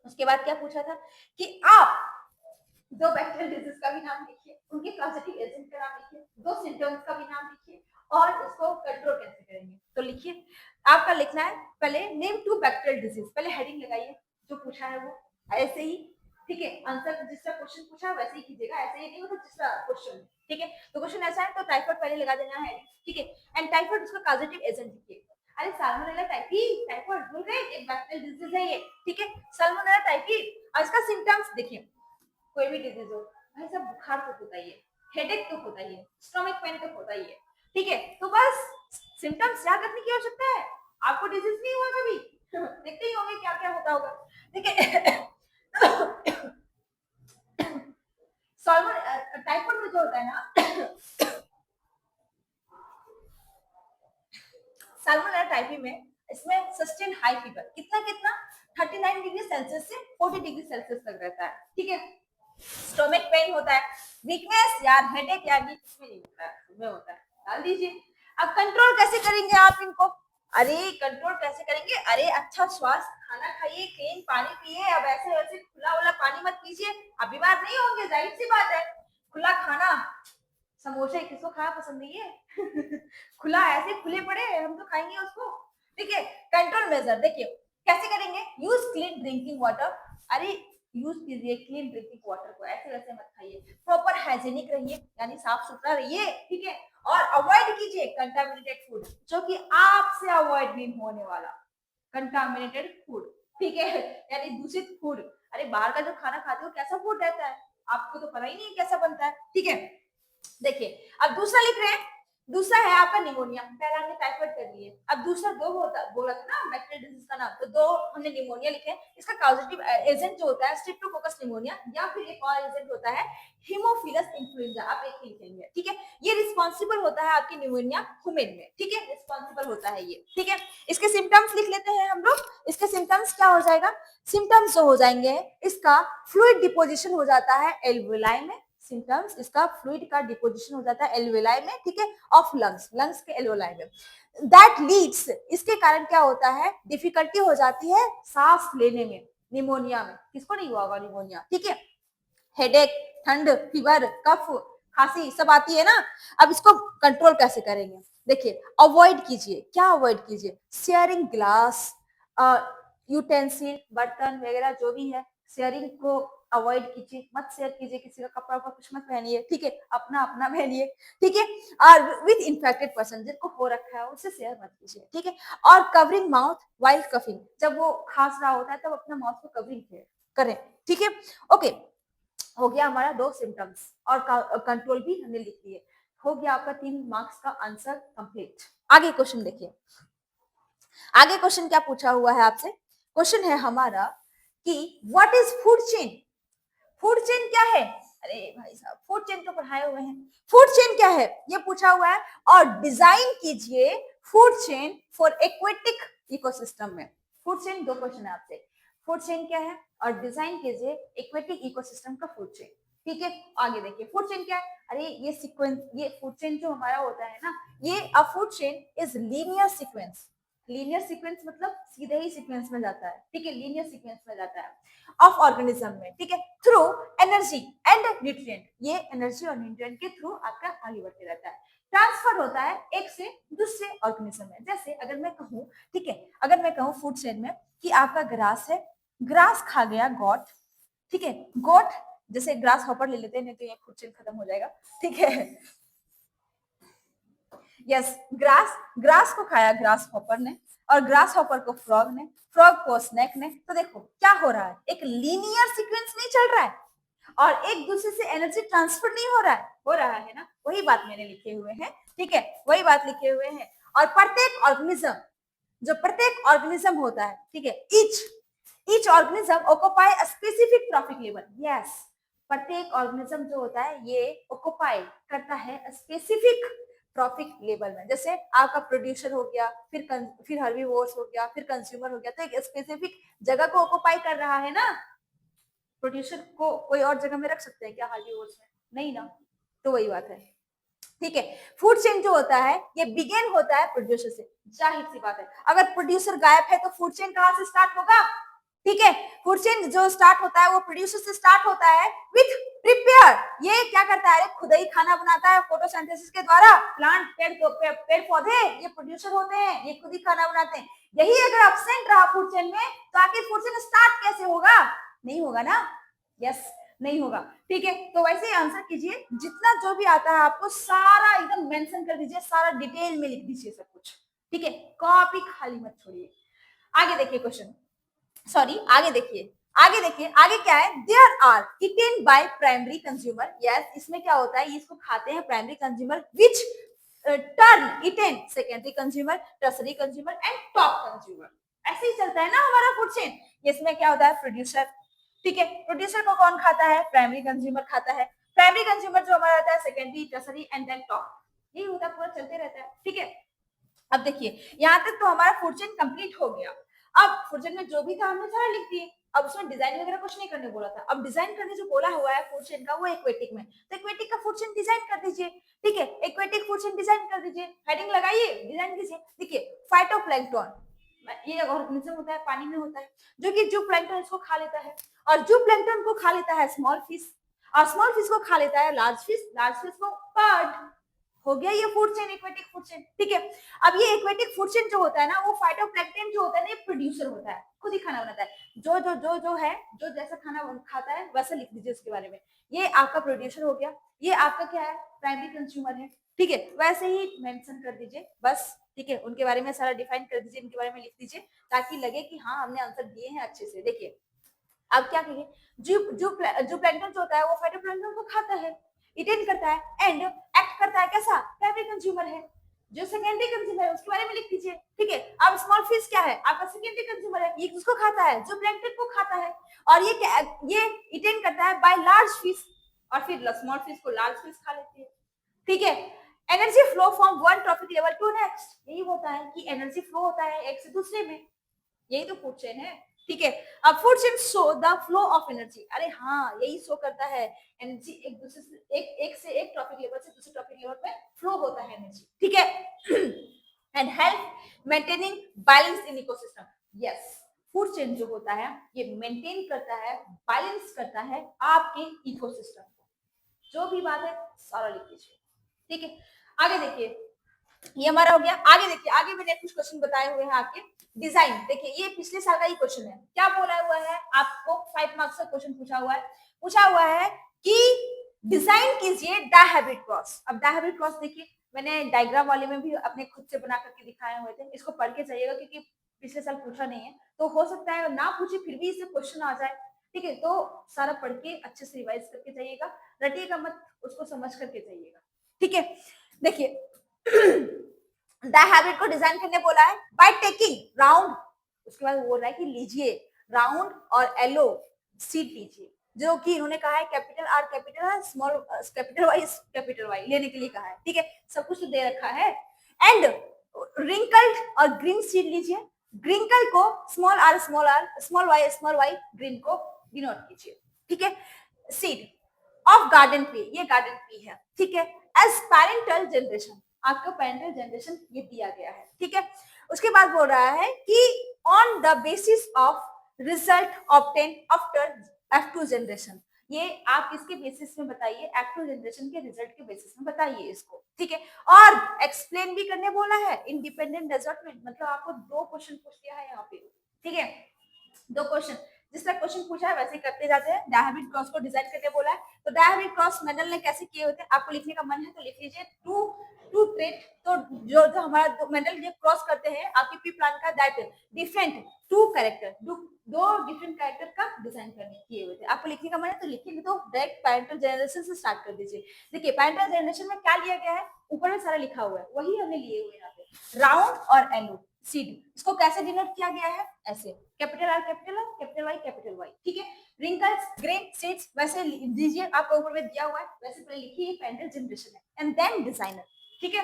S1: उसके बाद क्या पूछा था कि आप 2 बैक्टीरियल डिजीज का भी नाम लिखिए, उनके कॉजेटिव एजेंट का नाम लिखिए, 2 सिम्टम्स का भी नाम लिखिए, और उसको कंट्रोल कैसे करेंगे। तो लिखिए, आपका लिखना है पहले नेम 2 बैक्टीरियल डिजीज, पहले हेडिंग लगाइए, जो पूछा है वो ऐसे ही, ठीक है, आंसर जिसका क्वेश्चन पूछा है वैसे ही कीजिएगा, ऐसे ही नहीं मतलब जिसका क्वेश्चन, ठीक है, तो क्वेश्चन ऐसा है तो टाइफाइड पहले लगा देना है, ठीक है, एंड टाइफाइड उसका कॉजेटिव एजेंट लिखिए, अरे साल्मोनेला टाइफी, टाइफाइड भूल गए, एक बैक्टीरियल डिजीज है ये, ठीक है, साल्मोनेला टाइफी, और इसका सिम्टम्स देखिए, कोई भी डिजीज हो भाई साहब, बुखार तो होता ही है, हेडेक तो होता ही है, स्टमक पेन तो होता ही है, ठीक है, तो बस सिम्टम्स याद रखने की आवश्यकता है, आपको डिजीज नहीं हुआ कभी देखते ही होंगे क्या क्या होता होगा, ठीक है टाइफाइड में जो होता है ना साल्मोनेला टाइफी में, इसमें सस्टेन हाई फीवर, कितना कितना 39 डिग्री सेल्सियस से 40 डिग्री सेल्सियस तक रहता है, ठीक है, स्टोमक पेन होता है, वीकनेस यार, हेडेक यार, ये किसमें नहीं होता है, में होता है, डाल दीजिए। अब कंट्रोल कैसे करेंगे आप इनको, अरे कंट्रोल कैसे करेंगे, अरे अच्छा स्वास्थ्य खाना खाइए, क्लीन पानी पिए, अब ऐसे वैसे खुला वाला पानी मत पीजिए, अब बीमार नहीं होंगे, जाहिर सी बात है, खुला खाना, समोसे किसको खाना पसंद नहीं है खुला ऐसे खुले पड़े, हम तो खाएंगे उसको, ठीक है। कंट्रोल मेजर देखिए कैसे करेंगे, यूज क्लीन ड्रिंकिंग वाटर, अरे यूज कीजिए क्लीन ड्रिंकिंग वाटर को, ऐसे वैसे मत खाइए, प्रॉपर हाइजीनिक रहिए, यानी साफ सुथरा रहिए, ठीक है, और अवॉइड कीजिए कंटामिनेटेड फूड, जो कि आपसे अवॉइड नहीं होने वाला, कंटामिनेटेड फूड, ठीक है, यानी दूषित फूड, अरे बाहर का जो खाना खाते हो कैसा फूड रहता है, आपको तो पता ही नहीं कैसा बनता है, ठीक है। देखिए अब दूसरा लिख रहे हैं, दूसरा है आपका निमोनिया, पहला हमने टाइफाइड कर लिए, अब दूसरा 2 होता बोला था ना बैक्टीरियल डिजीज का नाम, तो 2 हमने निमोनिया लिखे, इसका कॉजेटिव एजेंट जो होता है स्ट्रेप्टोकोकस निमोनिया, या फिर एक और एजेंट होता है हीमोफिलस इन्फ्लुएंजा, आप एक ही लिखेंगे, ठीक है, ये रिस्पांसिबल होता है आपकी निमोनिया ह्यूमन में, ठीक है, रिस्पांसिबल होता है ये, ठीक है। इसके सिम्टम्स लिख लेते हैं हम लोग, इसके सिम्टम्स क्या हो जाएगा, सिम्टम्स जो हो जाएंगे, इसका फ्लूइड डिपोजिशन हो जाता है एल्वेलाई में, सिम्टम्स इसका फ्लूइड का डिपोजिशन हो जाता है एल्वेलाई में, ठीक है, ऑफ लंग्स के एल्वेलाई में, दैट लीड्स, इसके कारण क्या होता है, डिफिकल्टी हो जाती है सांस लेने में, निमोनिया में, किसको नहीं हुआ होगा निमोनिया, ठीक है, हेडेक, ठंड, फीवर, कफ, खांसी सब आती है ना। अब इसको कंट्रोल कैसे करेंगे, देखिए अवॉइड कीजिए, क्या अवॉइड कीजिए, शेयरिंग ग्लास, यूटेंसिल, बर्तन वगैरह जो भी है, शेयरिंग को अवॉइड कीजिए, मत शेयर कीजिए, किसी का कपड़ा वपड़ा कुछ मत पहनिए, ठीक है, अपना अपना पहनिए, ठीक है, और विद इन्फेक्टेड पर्सन, जिनको हो रखा है उससे शेयर मत कीजिए, ठीक है, और कवरिंग माउथ वाइल कफिंग, जब वो खांस रहा होता है तब अपना माउथ को कवरिंग करें, ठीक है, ओके, हो गया हमारा 2 सिम्टम्स, और कंट्रोल भी हमने लिख दिए, हो गया आपका 3 मार्क्स का आंसर कंप्लीट। आगे क्वेश्चन देखिए, आगे क्वेश्चन क्या पूछा हुआ है आपसे, क्वेश्चन है हमारा कि what is food chain, food chain क्या है, अरे भाई साहब फूड चेन तो पढ़ाए हुए हैं, फूड चेन क्या है ये पूछा हुआ है, और डिजाइन कीजिए food chain for aquatic ecosystem में, फूड चेन 2 क्वेश्चन है आपसे, फूड चेन क्या है और डिजाइन कीजिए एक्वेटिक इकोसिस्टम का फूड चेन, ठीक है, आगे देखिए फूड चेन क्या है। अरे ये सीक्वेंस, ये फूड चेन जो हमारा होता है ना, ये अ food chain is linear sequence. Linear sequence मतलब सीधे ही सीक्वेंस में जाता है, ठीक है, लीनियर सीक्वेंस में जाता है ऑफ ऑर्गेनिज्म में, ठीक है, थ्रू एनर्जी एंड न्यूट्रिएंट। ये एनर्जी और न्यूट्रिएंट के थ्रू आपका आगे बढ़ते रहता है, ट्रांसफर होता है एक से दूसरे ऑर्गेनिज्म में। जैसे अगर मैं कहूँ, ठीक है, अगर मैं कहूँ फूड चेन में कि आपका ग्रास है, ग्रास खा गया गॉट, ठीक है, गॉट, जैसे ग्रास हॉपर ले लेते हैं, नहीं तो ये फूड चेन खत्म हो जाएगा, ठीक है। यस, ग्रास, ग्रास को खाया ग्रास हॉपर ने, और ग्रास हॉपर को फ्रॉग ने, फ्रॉग को स्नेक ने। तो देखो क्या हो रहा है, एक लीनियर सीक्वेंस नहीं चल रहा है और एक दूसरे से एनर्जी ट्रांसफर नहीं हो रहा है ना, वही बात मैंने लिखे हुए हैं, ठीक है, वही बात लिखे हुए हैं। और प्रत्येक ऑर्गेनिज्म, जो प्रत्येक ऑर्गेनिज्म होता है, ठीक है, each organism occupy a specific trophic level. Yes, प्रत्येक ऑर्गेनिज्म जो होता है ये ऑक्युपाई करता है स्पेसिफिक ट्रॉफिक लेवल में। जैसे आपका प्रोड्यूसर हो गया, फिर हर्बीवोर्स हो गया, फिर कंज्यूमर हो गया, तो एक स्पेसिफिक जगह को ऑक्युपाई कर रहा है ना। प्रोड्यूसर को कोई और जगह में रख सकते हैं क्या हर्बीवोर्स में? नहीं ना, तो वही बात है, ठीक है। फूड चेन जो होता है ये बिगेन होता है प्रोड्यूसर से, जाहिर सी बात है, अगर प्रोड्यूसर गायब है तो फूड चेन कहां से स्टार्ट होगा, ठीक है। फूड चेन जो स्टार्ट होता है वो प्रोड्यूसर से स्टार्ट होता है विथ प्रिपेयर। ये क्या करता है, खुद ही खाना बनाता है फोटोसिंथेसिस के द्वारा, प्लांट, पेड़ पौधे, ये प्रोड्यूसर होते हैं, ये खुद ही खाना बनाते हैं। यही अगर एब्सेंट रहा फूड चेन में तो आखिर फूड चेन स्टार्ट कैसे होगा? नहीं होगा ना, यस, नहीं होगा, ठीक है। तो वैसे ही आंसर कीजिए, जितना जो भी आता है आपको सारा एकदम मेंशन कर दीजिए, सारा डिटेल में लिख दीजिए सब कुछ, ठीक है, कॉपी खाली मत छोड़िए। आगे देखिए क्वेश्चन, सॉरी आगे देखिए, आगे देखिए, आगे क्या है, there are eaten by primary consumer. Yes, इसमें क्या होता है, इसको खाते हैं primary consumer, which turn eaten secondary consumer, tertiary consumer and top consumer. ऐसे ही चलता है ना हमारा फूड चेन। इसमें क्या होता है, प्रोड्यूसर, ठीक है, प्रोड्यूसर को कौन खाता है, प्राइमरी कंज्यूमर खाता है, प्राइमरी कंज्यूमर जो हमारा रहता है secondary, tertiary and then top, यही होता है, पूरा चलते रहता है, ठीक है। अब देखिए यहाँ तक तो हमारा फूड चेन कंप्लीट हो गया। अब फूड चेन में जो भी था हमने सारा लिख दिए, अब उसमें डिजाइन वगैरह कुछ नहीं करने बोला था। अब डिजाइन करने जो बोला हुआ है फूड चेन का वो एक्वेटिक में, तो एक्वेटिक का फूड चेन डिजाइन कर दीजिए, ठीक है, एक्वेटिक फूड चेन डिजाइन कर दीजिए, हेडिंग लगाइए, डिजाइन कीजिए। देखिए फाइटोप्लैंक्टन, ये ऑर्गेनिज्म होता है, पानी में होता है, जो कि जू प्लैंक्टन इसको खा लेता है, और जू प्लैंक्टन को खा लेता है स्मॉल फिश, और स्मॉल फिश को खा लेता है लार्ज फिश, लार्ज फिश को बर्ड। हो गया ये food chain, aquatic food chain, ठीक है। अब ये एक्वेटिक फूड चेन जो होता है ना, वो फाइटोप्लैंक्टन जो होता है ना, ये प्रोड्यूसर होता है, खुद ही खाना बनाता है, जो है, जो जैसा खाना खाता है वैसा लिख दीजिए उसके बारे में। ये आपका प्रोड्यूसर हो गया, ये आपका क्या है, प्राइमरी कंज्यूमर है, ठीक है, वैसे ही मेंशन कर दीजिए बस, ठीक है, उनके बारे में सारा डिफाइन कर दीजिए, इनके बारे में लिख दीजिए, ताकि लगे कि हाँ हमने आंसर दिए हैं अच्छे से। देखिए अब क्या करिए, जो प्लैंक्टन जो होता है वो फाइटोप्लैंक्टन को खाता है, इटेन करता है एंड एक्ट करता है कैसा, प्राइमरी कंज्यूमर है। जो सेकेंडरी कंज्यूमर है उसके बारे में लिख दीजिए, ठीक है। अब स्मॉल फिश क्या है, आपका सेकेंडरी कंज्यूमर है, ये किसको खाता है, जो प्लैंक्टन को खाता है, और ये इटेन करता है बाय लार्ज फिश, और फिर स्मॉल फिश को लार्ज फिश खा लेती है, ठीक है। Energy flow from one trophic level to next, यही होता है कि एनर्जी फ्लो होता है एक से दूसरे में, यही तो फूड चेन है, ठीक है। अब food chain show the flow of energy, अरे हाँ यही शो करता है, एनर्जी एक दूसरे से एक से एक ट्रॉपिक लेवल से दूसरे ट्रॉपिक लेवल पे फ्लो होता है एनर्जी, ठीक है। And help maintaining balance in ecosystem. Yes, food chain जो होता है ये मेंटेन करता है, बैलेंस करता है आपके इकोसिस्टम को। जो भी बात है सारा लिख लीजिए, ठीक है। आगे देखिए, ये हमारा हो गया। आगे देखिए, आगे मैंने कुछ क्वेश्चन बताए हुए हैं आपके डिजाइन। देखिए ये पिछले साल का ही क्वेश्चन है, क्या बोला हुआ है आपको, 5 मार्क्स का क्वेश्चन पूछा हुआ है कि डिजाइन कीजिए डायहेब्रिड क्रॉस। अब डायहेब्रिड क्रॉस देखिए, मैंने डायग्राम वाले में भी अपने खुद से बना करके दिखाए हुए थे, इसको पढ़ के जाइएगा क्योंकि पिछले साल पूछा नहीं है, तो हो सकता है ना पूछे फिर भी इससे क्वेश्चन आ जाए, ठीक है। तो सारा पढ़ के अच्छे से रिवाइज करके जाइएगा, रटिएगा मत, उसको समझ करके जाइएगा, ठीक है। देखिए डायहेब्रिड को डिजाइन करने बोला है बाय टेकिंग राउंड, उसके बाद बोल रहा है कि लीजिए राउंड और येलो सीड लीजिए, जो कि इन्होंने कहा है कैपिटल आर कैपिटल है, स्मॉल कैपिटल वाई लेने के लिए कहा है, ठीक है, सब कुछ तो दे रखा है। एंड रिंकल्ड और ग्रीन सीड लीजिए, ग्रीनकल को small R small Y green को डिनोट कीजिए, ठीक है। सीड ऑफ गार्डन ट्री, ये गार्डन ट्री है, ठीक है। एज पेरेंटल जनरेशन, आपको पेरेंटल जनरेशन ये दिया गया है, ठीक है। उसके बाद बोल रहा है कि on the basis of result obtain after F2 generation, ये आप किसके बेसिस में बताइए, F2 जनरेशन के रिजल्ट के बेसिस में बताइए इसको, ठीक है। और एक्सप्लेन भी करने बोला है इंडिपेंडेंट डेवलपमेंट, मतलब आपको 2 क्वेश्चन पूछ दिया है यहाँ पे, ठीक है। 2 क्वेश्चन, जिस तरह क्वेश्चन पूछा है वैसे ही करते जाते हैं। डायहाब्रिड क्रॉस को डिजाइन करने बोला है, तो डायहाब्रिड क्रॉस मेंडल ने कैसे किए होते हैं, आपको लिखने का मन है तो लिख लीजिए। टू ट्रेट, तो जो जो हमारा मेंडल ये क्रॉस करते हैं आपकी पी प्लांट का, दैट डिफरेंट टू कैरेक्टर, दो डिफरेंट कैरेक्टर का डिजाइन करने किए हुए थे। आपको लिखने का मन है तो लिखिए, तो डायरेक्ट पैरेंटल जनरेशन से स्टार्ट कर दीजिए। देखिए पैरेंटल जनरेशन में क्या लिया गया है, ऊपर में सारा लिखा हुआ है, वही हमने लिए हुए यहाँ पे, राउंड और एलो सीड। इसको कैसे डिनोट किया गया है, ऐसे capital R capital R capital Y, ठीक है। रिंकल्स ग्रेन सीड्स वैसे दीजिए, आपको ऊपर में दिया हुआ है वैसे पहले लिखिए, पैरेंटल जनरेशन है, एंड देन डिजाइनर, ठीक है।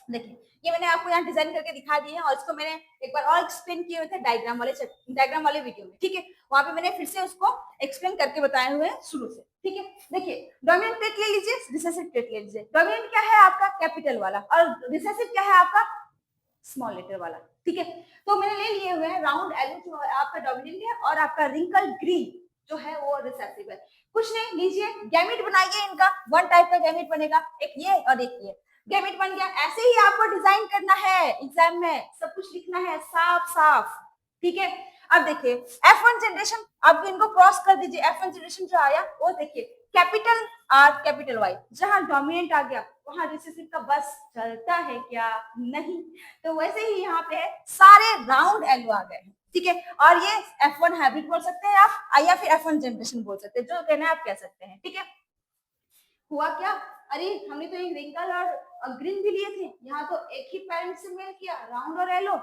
S1: देखिए ये मैंने आपको यहाँ डिजाइन करके दिखा दिए हैं, और इसको मैंने एक बार और एक्सप्लेन किए हुए थे डायग्राम वाले वीडियो में, ठीक है। वहां पे मैंने फिर से उसको एक्सप्लेन करके बताए हुए हैं शुरू से, ठीक है। देखिए डोमिनेंट ट्रेट ले लीजिए, रिसेसिव ट्रेट ले लीजिए। डोमिनेंट क्या है आपका, कैपिटल वाला, और रिसेसिव क्या है आपका, स्मॉल लेटर वाला, ठीक है। तो मैंने ले लिए हुए हैं राउंड एलो जो आपका डोमिनेंट है, और आपका रिंकल ग्रीन जो है वो रिसेसिव है। कुछ नहीं, लीजिए गैमेट बनाइए इनका, वन टाइप का गैमेट बनेगा, एक ये और एक ये, गैमेट बन गया। ऐसे ही आपको डिजाइन करना है, एग्जाम में सब कुछ लिखना है साफ साफ, ठीक है। अब देखिए F1 जनरेशन, अब इनको क्रॉस कर दीजिए। F1 जनरेशन जो आया वो देखिए, कैपिटल आर कैपिटल वाई, जहां डोमिनेंट आ गया वहां रिसेसिव का बस चलता है क्या, नहीं। तो वैसे ही यहाँ पे सारे राउंड एलो आ गए हैं, ठीक है। और ये F1 हाइब्रिड बोल सकते हैं आप, या फिर F1 जनरेशन बोल सकते हैं, जो कहना है आप कह सकते हैं, ठीक है। हुआ क्या, अरे हमने तो एक रिंकल और ग्रीन भी लिए थे, यहाँ तो एक ही पेरेंट से मेल किया, राउंड और एलो।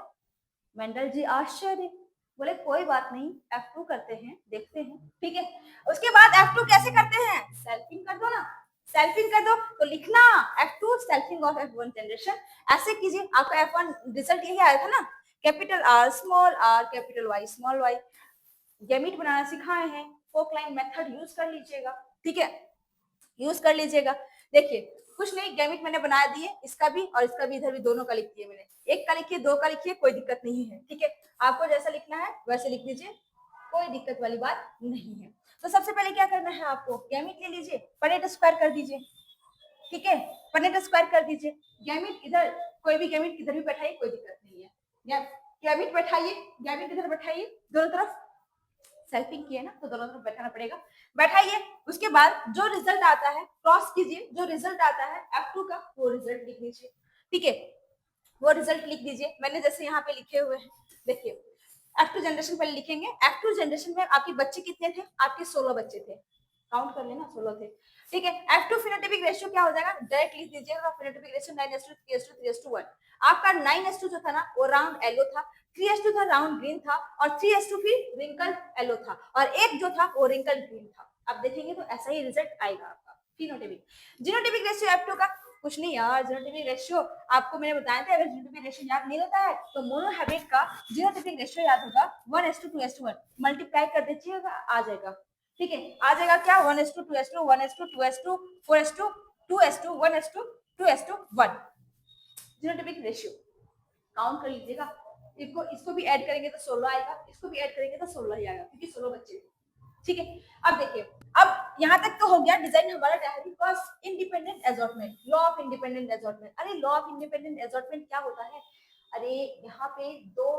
S1: मेंडल जी आश्चर्य, बोले कोई बात नहीं, F2 करते हैं, देखते हैं, ठीक है। उसके बाद F2 कैसे करते हैं, सेल्फिंग कर दो ना, सेल्फिंग कर दो, तो लिखना F2 selfing of F1 generation, ऐसे कीजिए। आपका F1 रिजल्ट यही आया था ना, capital R capital Y small Y. Gamete बनाना सिखाए हैं, फोक लाइन मेथड यूज कर लीजिएगा, ठीक है, यूज कर लीजिएगा। देखिए कुछ नहीं, गैमेट मैंने बना दिए, इसका भी और इसका भी, इधर भी दोनों का लिख दिए मैंने, एक का लिखिए, दो का लिखिए, कोई दिक्कत नहीं है, ठीक है। आपको जैसा लिखना है वैसे लिख दीजिए, कोई दिक्कत वाली बात नहीं है। तो सबसे पहले क्या करना है आपको, गैमेट ले लीजिए, परेट स्क्वायर कर दीजिए, ठीक है, परेट स्क्वायर कर दीजिए। गैमेट इधर, कोई भी गैमेट किधर भी बैठाइए, कोई दिक्कत नहीं है, गैमेट बैठाइए, गैमेट इधर बैठाइए, दोनों तरफ सेल्फिंग किए ना तो दोनों तरफ बैठाना पड़ेगा, बैठाइए। उसके बाद जो रिजल्ट आता है क्रॉस कीजिए, जो रिजल्ट आता है F2 का वो रिजल्ट लिख लीजिए, ठीक है, वो रिजल्ट लिख दीजिए। मैंने जैसे यहाँ पे लिखे हुए हैं, देखिए F2 जनरेशन पहले लिखेंगे। F2 जनरेशन में आपके बच्चे कितने थे, आपके 16 बच्चे थे, काउंट कर लेना 16 थे, ठीक है। F2 फिनोटाइपिक रेशियो क्या हो जाएगा, डायरेक्ट लिख दीजिएगा, फिनोटाइपिक रेशियो 9:3:3:1 आपका 9:2 जो था ना वो राउंड एलो था, 3:2 था राउंड ग्रीन था, और 3:2 फिर रिंकल एलो था, और एक जो था वो रिंकल ग्रीन था। अब देखेंगे तो ऐसा ही रिजल्ट आएगा आपका फिनोटाइपिक। जीनोटाइपिक रेशियो F2 का कुछ नहीं यार, जीनोटाइपिक रेशियो आपको मैंने बताया था, अगर जीनोटाइपिक रेशियो याद नहीं होता है तो मोनोहैबिट का जीनोटाइपिक रेशियो याद होगा 1:2:1 मल्टीप्लाई कर दीजिएगा, आ जाएगा, ठीक है। आ जाएगा क्या, 1:2:2 1:2:2 4:2 2:1 1:2:1 जीनोटाइपिक रेशियो काउंट कर लीजिएगा। इसको भी ऐड करेंगे तो 16 आएगा, इसको भी ऐड करेंगे तो 16 ही आएगा, क्योंकि 16 बच्चे, ठीक है। अब देखिए, अब यहाँ तक तो हो गया डिजाइन हमारा direct cross independent assortment, law of independent assortment. अरे लॉ ऑफ इंडिपेंडेंट असॉर्टमेंट क्या होता है, अरे यहाँ पे दो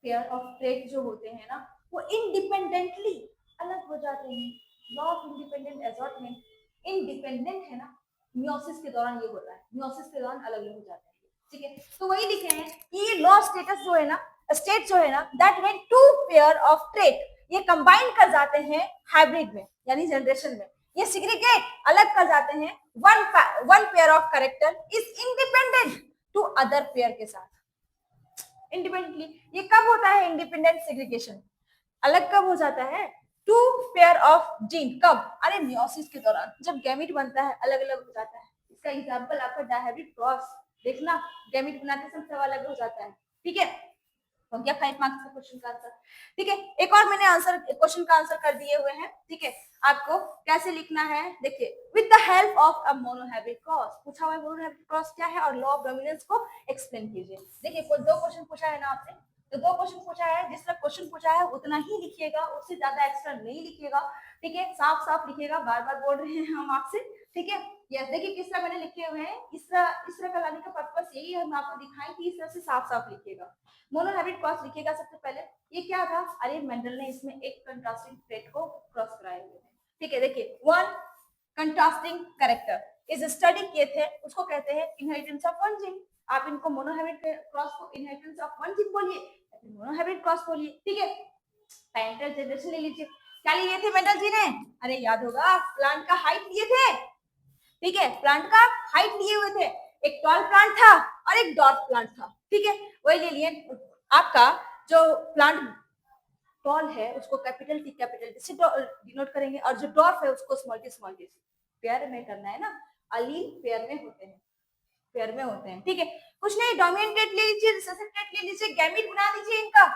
S1: पेयर ऑफ ट्रेड जो होते हैं ना वो इंडिपेंडेंटली अलग हो जाते हैं। Law of independent assortment, independent है ना, मियोसिस के दौरान ये होता है, मियोसिस के दौरान अलग अलग हो जाते हैं, ठीक है। तो वही लिखे हैं कि लॉ स्टेटस जो है ना, स्टेट जो है ना, that when two pair of trait ये कंबाइन कर जाते हैं हाइब्रिड में, यानी जनरेशन में, ये सिग्रीगेट अलग कर जाते हैं, one pair of character is independent to other pair के साथ इंडिपेंडेंटली। ये कब होता है इंडिपेंडेंट सेग्रीगेशन, अलग कब हो जाता है, टू पेयर ऑफ जीन, कब, अरे मियोसिस के दौरान, जब गैमेट बनता है अलग अलग हो जाता है। इसका एग्जांपल आपका डायहाब्रिड क्रॉस देखना, गैमेट बनाते समय सब अलग हो जाता है, ठीक है, हो गया 5 मार्क्स का क्वेश्चन का आंसर। ठीक है, एक और मैंने आंसर क्वेश्चन का आंसर कर दिए हुए हैं। ठीक है, आपको कैसे लिखना है देखिए, with the help of a monohybrid cross, पूछा हुआ है मोनोहैबिट क्रॉस क्या है और लॉ ऑफ डोमिनेंस को एक्सप्लेन कीजिए। देखिए दो क्वेश्चन पूछा है ना आपसे, तो दो क्वेश्चन पूछा है, जिस तरह क्वेश्चन पूछा है उतना ही लिखिएगा, उससे ज्यादा एक्स्ट्रा नहीं लिखिएगा। ठीक है, साफ साफ लिखिएगा, बार बार बोल रहे हैं हम आपसे। ठीक है, यस देखिए किस तरह मैंने लिखे हुए हैं, इस तरह का लाने का पर्पस यही है, हम आपको दिखाएं कि इस तरह से साफ साफ लिखिएगा। मोनोहैबिट क्रॉस लिखिएगा सबसे पहले। ये क्या था, अरे मेंडल ने इसमें एक कंट्रास्टिंग ट्रेट को क्रॉस कराए हुए थे। ठीक है, देखिए one contrasting character is study किए थे, उसको कहते हैं इनहेरिटेंस ऑफ वन जीन। आप इनको मोनोहैबिट क्रॉस को इनहेरिटेंस ऑफ वन जीन बोलिए, मोनोहैबिट क्रॉस बोलिए। ठीक है, पेरेंटल जनरेशन ले लीजिए, क्या लिए थे मेंडल जी ने, अरे याद होगा प्लांट का हाइट लिए थे। ठीक है, प्लांट का हाइट लिए हुए थे, एक टॉल प्लांट था और एक डॉट प्लांट था। ठीक है, वही ले लिए। आपका जो प्लांट टॉल है उसको कैपिटल टी से डिनोट करेंगे, और जो डॉर्फ है उसको स्मॉल टी से। पेयर में करना है ना, अलील पेयर में होते हैं, पेयर में होते हैं। ठीक है, कुछ नहीं, डोमिनेंट ट्रेट ले लीजिए, रिसेसिव ट्रेट ले लीजिए, गैमीट बना दीजिए इनका।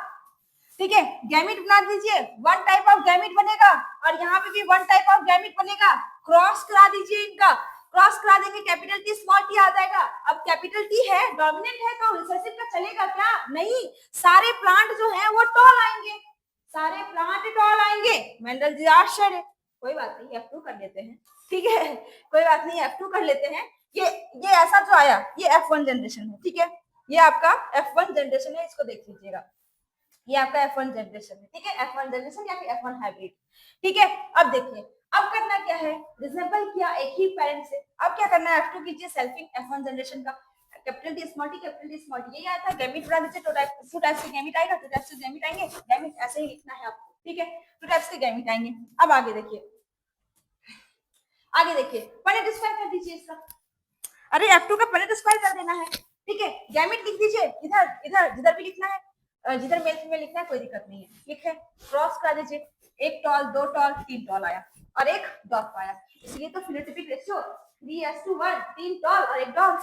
S1: ठीक है, गैमीट बना दीजिए, वन टाइप ऑफ गैमीट बनेगा, और यहाँ पे भी वन टाइप ऑफ गैमीट बनेगा। क्रॉस करा दीजिए इनका, क्रॉस करा देंगे, कैपिटल टी स्मॉल टी आ जाएगा। अब कैपिटल टी है, डोमिनेंट है, तो रिसेसिव का चलेगा क्या, नहीं, सारे प्लांट जो है वो टॉल आएंगे, सारे प्लांट टॉल आएंगे। मेंडल जी आश्चर्य, कोई बात नहीं, F2 कर लेते हैं। ठीक है, कोई बात नहीं, F2 कर लेते हैं। ये ऐसा जो आया ये F1 जनरेशन है। ठीक है, ये आपका F1 जनरेशन है, इसको देख लीजिएगा, ये आपका F1 जनरेशन है। ठीक है, F1 जनरेशन या फिर F1 हाइब्रिड। ठीक है, अब देखिए, अब करना क्या है, रिजेंबल किया एक ही पेरेंट से, अब क्या करना है, F2 कीजिए सेल्फिंग F1 जनरेशन का, कैपिटल टी स्मॉल टी, यही आता है। गैमीट बना दीजिए, टू टाइप्स के गैमीट आएगा, टू टाइप्स के गैमीट आएंगे, गैमीट ऐसे ही लिखना है आपको। ठीक है, टू टाइप्स के गैमीट आएंगे। अब आगे देखिए, आगे देखिए, पॉइंट स्क्वायर कर दीजिए इसका, अरे F2 का पॉइंट स्क्वायर कर देना है। ठीक है, गैमीट लिख दीजिए, इधर इधर जिधर भी लिखना है, जिधर मेल फीमेल लिखना है कोई दिक्कत नहीं है। ठीक है, क्रॉस कर दीजिए, एक टॉल, दो टॉल, तीन टॉल आया और एक डॉट आया, इसलिए तो फिनोटाइपिक रेशियो 3:1, तीन टॉल और एक डॉट।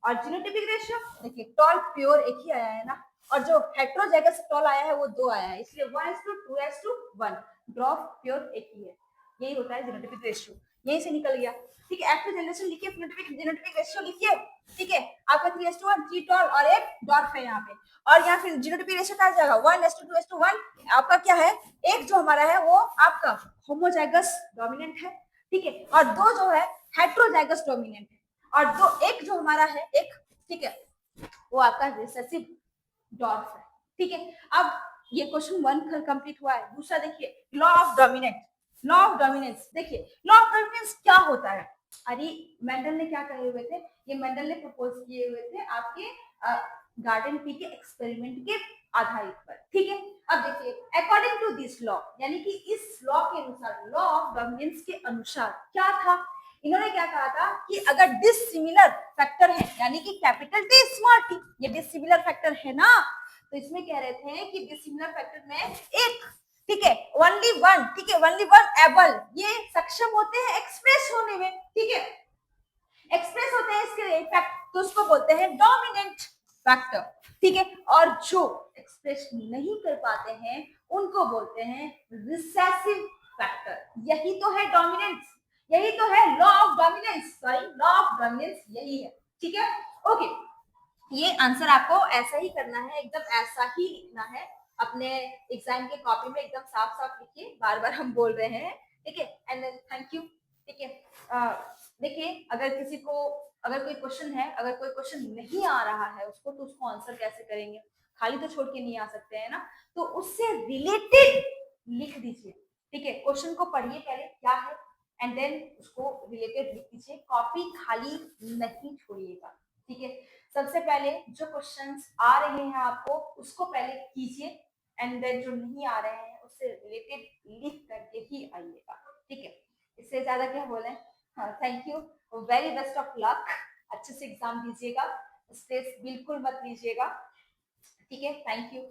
S1: और जीनोटाइपिक रेशियो देखिए, टॉल प्योर एक ही आया है ना, और जो हेटेरोजाइगस टॉल आया है वो दो आया है, इसलिए 1:2:1, ड्रॉप प्योर एक ही है, यही होता है जीनोटाइपिक रेशियो, यहीं से निकल गया। ठीक है, F2 जनरेशन लिखिए, फिनोटाइपिक जीनोटाइपिक रेशियो लिखिए। ठीक है, आपका 3:1, 3 टॉल और एक डॉट है यहाँ पे, और यहाँ फिर जीनोटाइपिक रेशियो क्या आ जाएगा, 1:2:1। आपका क्या है, एक जो हमारा है वो आपका होमोजाइगस डोमिनेंट है। ठीक है, और दो जो है हेटेरोजाइगस डोमिनेंट है, और दो एक जो हमारा है एक, ठीक है, वो आपका रिसेसिव डॉर्फ है। ठीक है, अब ये क्वेश्चन 1 कंप्लीट हुआ है। दूसरा देखिए, law of dominance. Law of dominance देखिए, लॉ ऑफ डोमिनेंस क्या होता है, अरे मेंडल ने क्या कहे हुए थे, ये मेंडल ने प्रपोज किए हुए थे आपके गार्डन पी के एक्सपेरिमेंट के आधारित पर। ठीक है, अब देखिए, अकॉर्डिंग टू दिस लॉ, यानी कि इस लॉ के अनुसार, लॉ ऑफ डोमिनेंस के अनुसार क्या था, इन्होंने क्या कहा था कि अगर डिसिमिलर फैक्टर है, यानी कि कैपिटल टी स्मॉल टी, ये डिसिमिलर फैक्टर है ना, तो इसमें कह रहे थे कि डिसिमिलर फैक्टर में एक, ठीक है, ओनली वन, ठीक है, ओनली वन एबल, ये सक्षम होते हैं एक्सप्रेस होने में। ठीक है, एक्सप्रेस होते हैं इसके फैक्ट, तो उसको बोलते हैं डोमिनेंट फैक्टर। ठीक है, और जो एक्सप्रेस नहीं कर पाते हैं उनको बोलते हैं रिसेसिव फैक्टर। यही तो है डोमिनेंस, यही तो है law of dominance, sorry law of dominance यही है। ठीक है, ओके, ये आंसर आपको ऐसा ही करना है, एकदम ऐसा ही लिखना है, अपने एग्जाम के कॉपी में एकदम साफ साफ लिखिए, बार बार हम बोल रहे हैं। ठीक है, एंड थैंक यू। ठीक है, देखिए, अगर किसी को, अगर कोई क्वेश्चन है, अगर कोई क्वेश्चन नहीं आ रहा है उसको, तो उसको आंसर कैसे करेंगे, खाली तो छोड़ के नहीं आ सकते हैं ना, तो उससे रिलेटेड लिख दीजिए। ठीक है, क्वेश्चन को पढ़िए पहले क्या है, एंड देन उसको रिलेटेड लिख दीजिए, कॉपी खाली नहीं छोड़िएगा। ठीक है, सबसे पहले जो क्वेश्चंस आ रहे हैं आपको उसको पहले कीजिए, एंड देन जो नहीं आ रहे हैं उससे रिलेटेड लिख करके ही आइएगा। ठीक है, इससे ज्यादा क्या बोले। हाँ, thank you, very best of luck, अच्छे से एग्जाम दीजिएगा, स्ट्रेस बिल्कुल मत लीजिएगा। ठीक है, थैंक यू।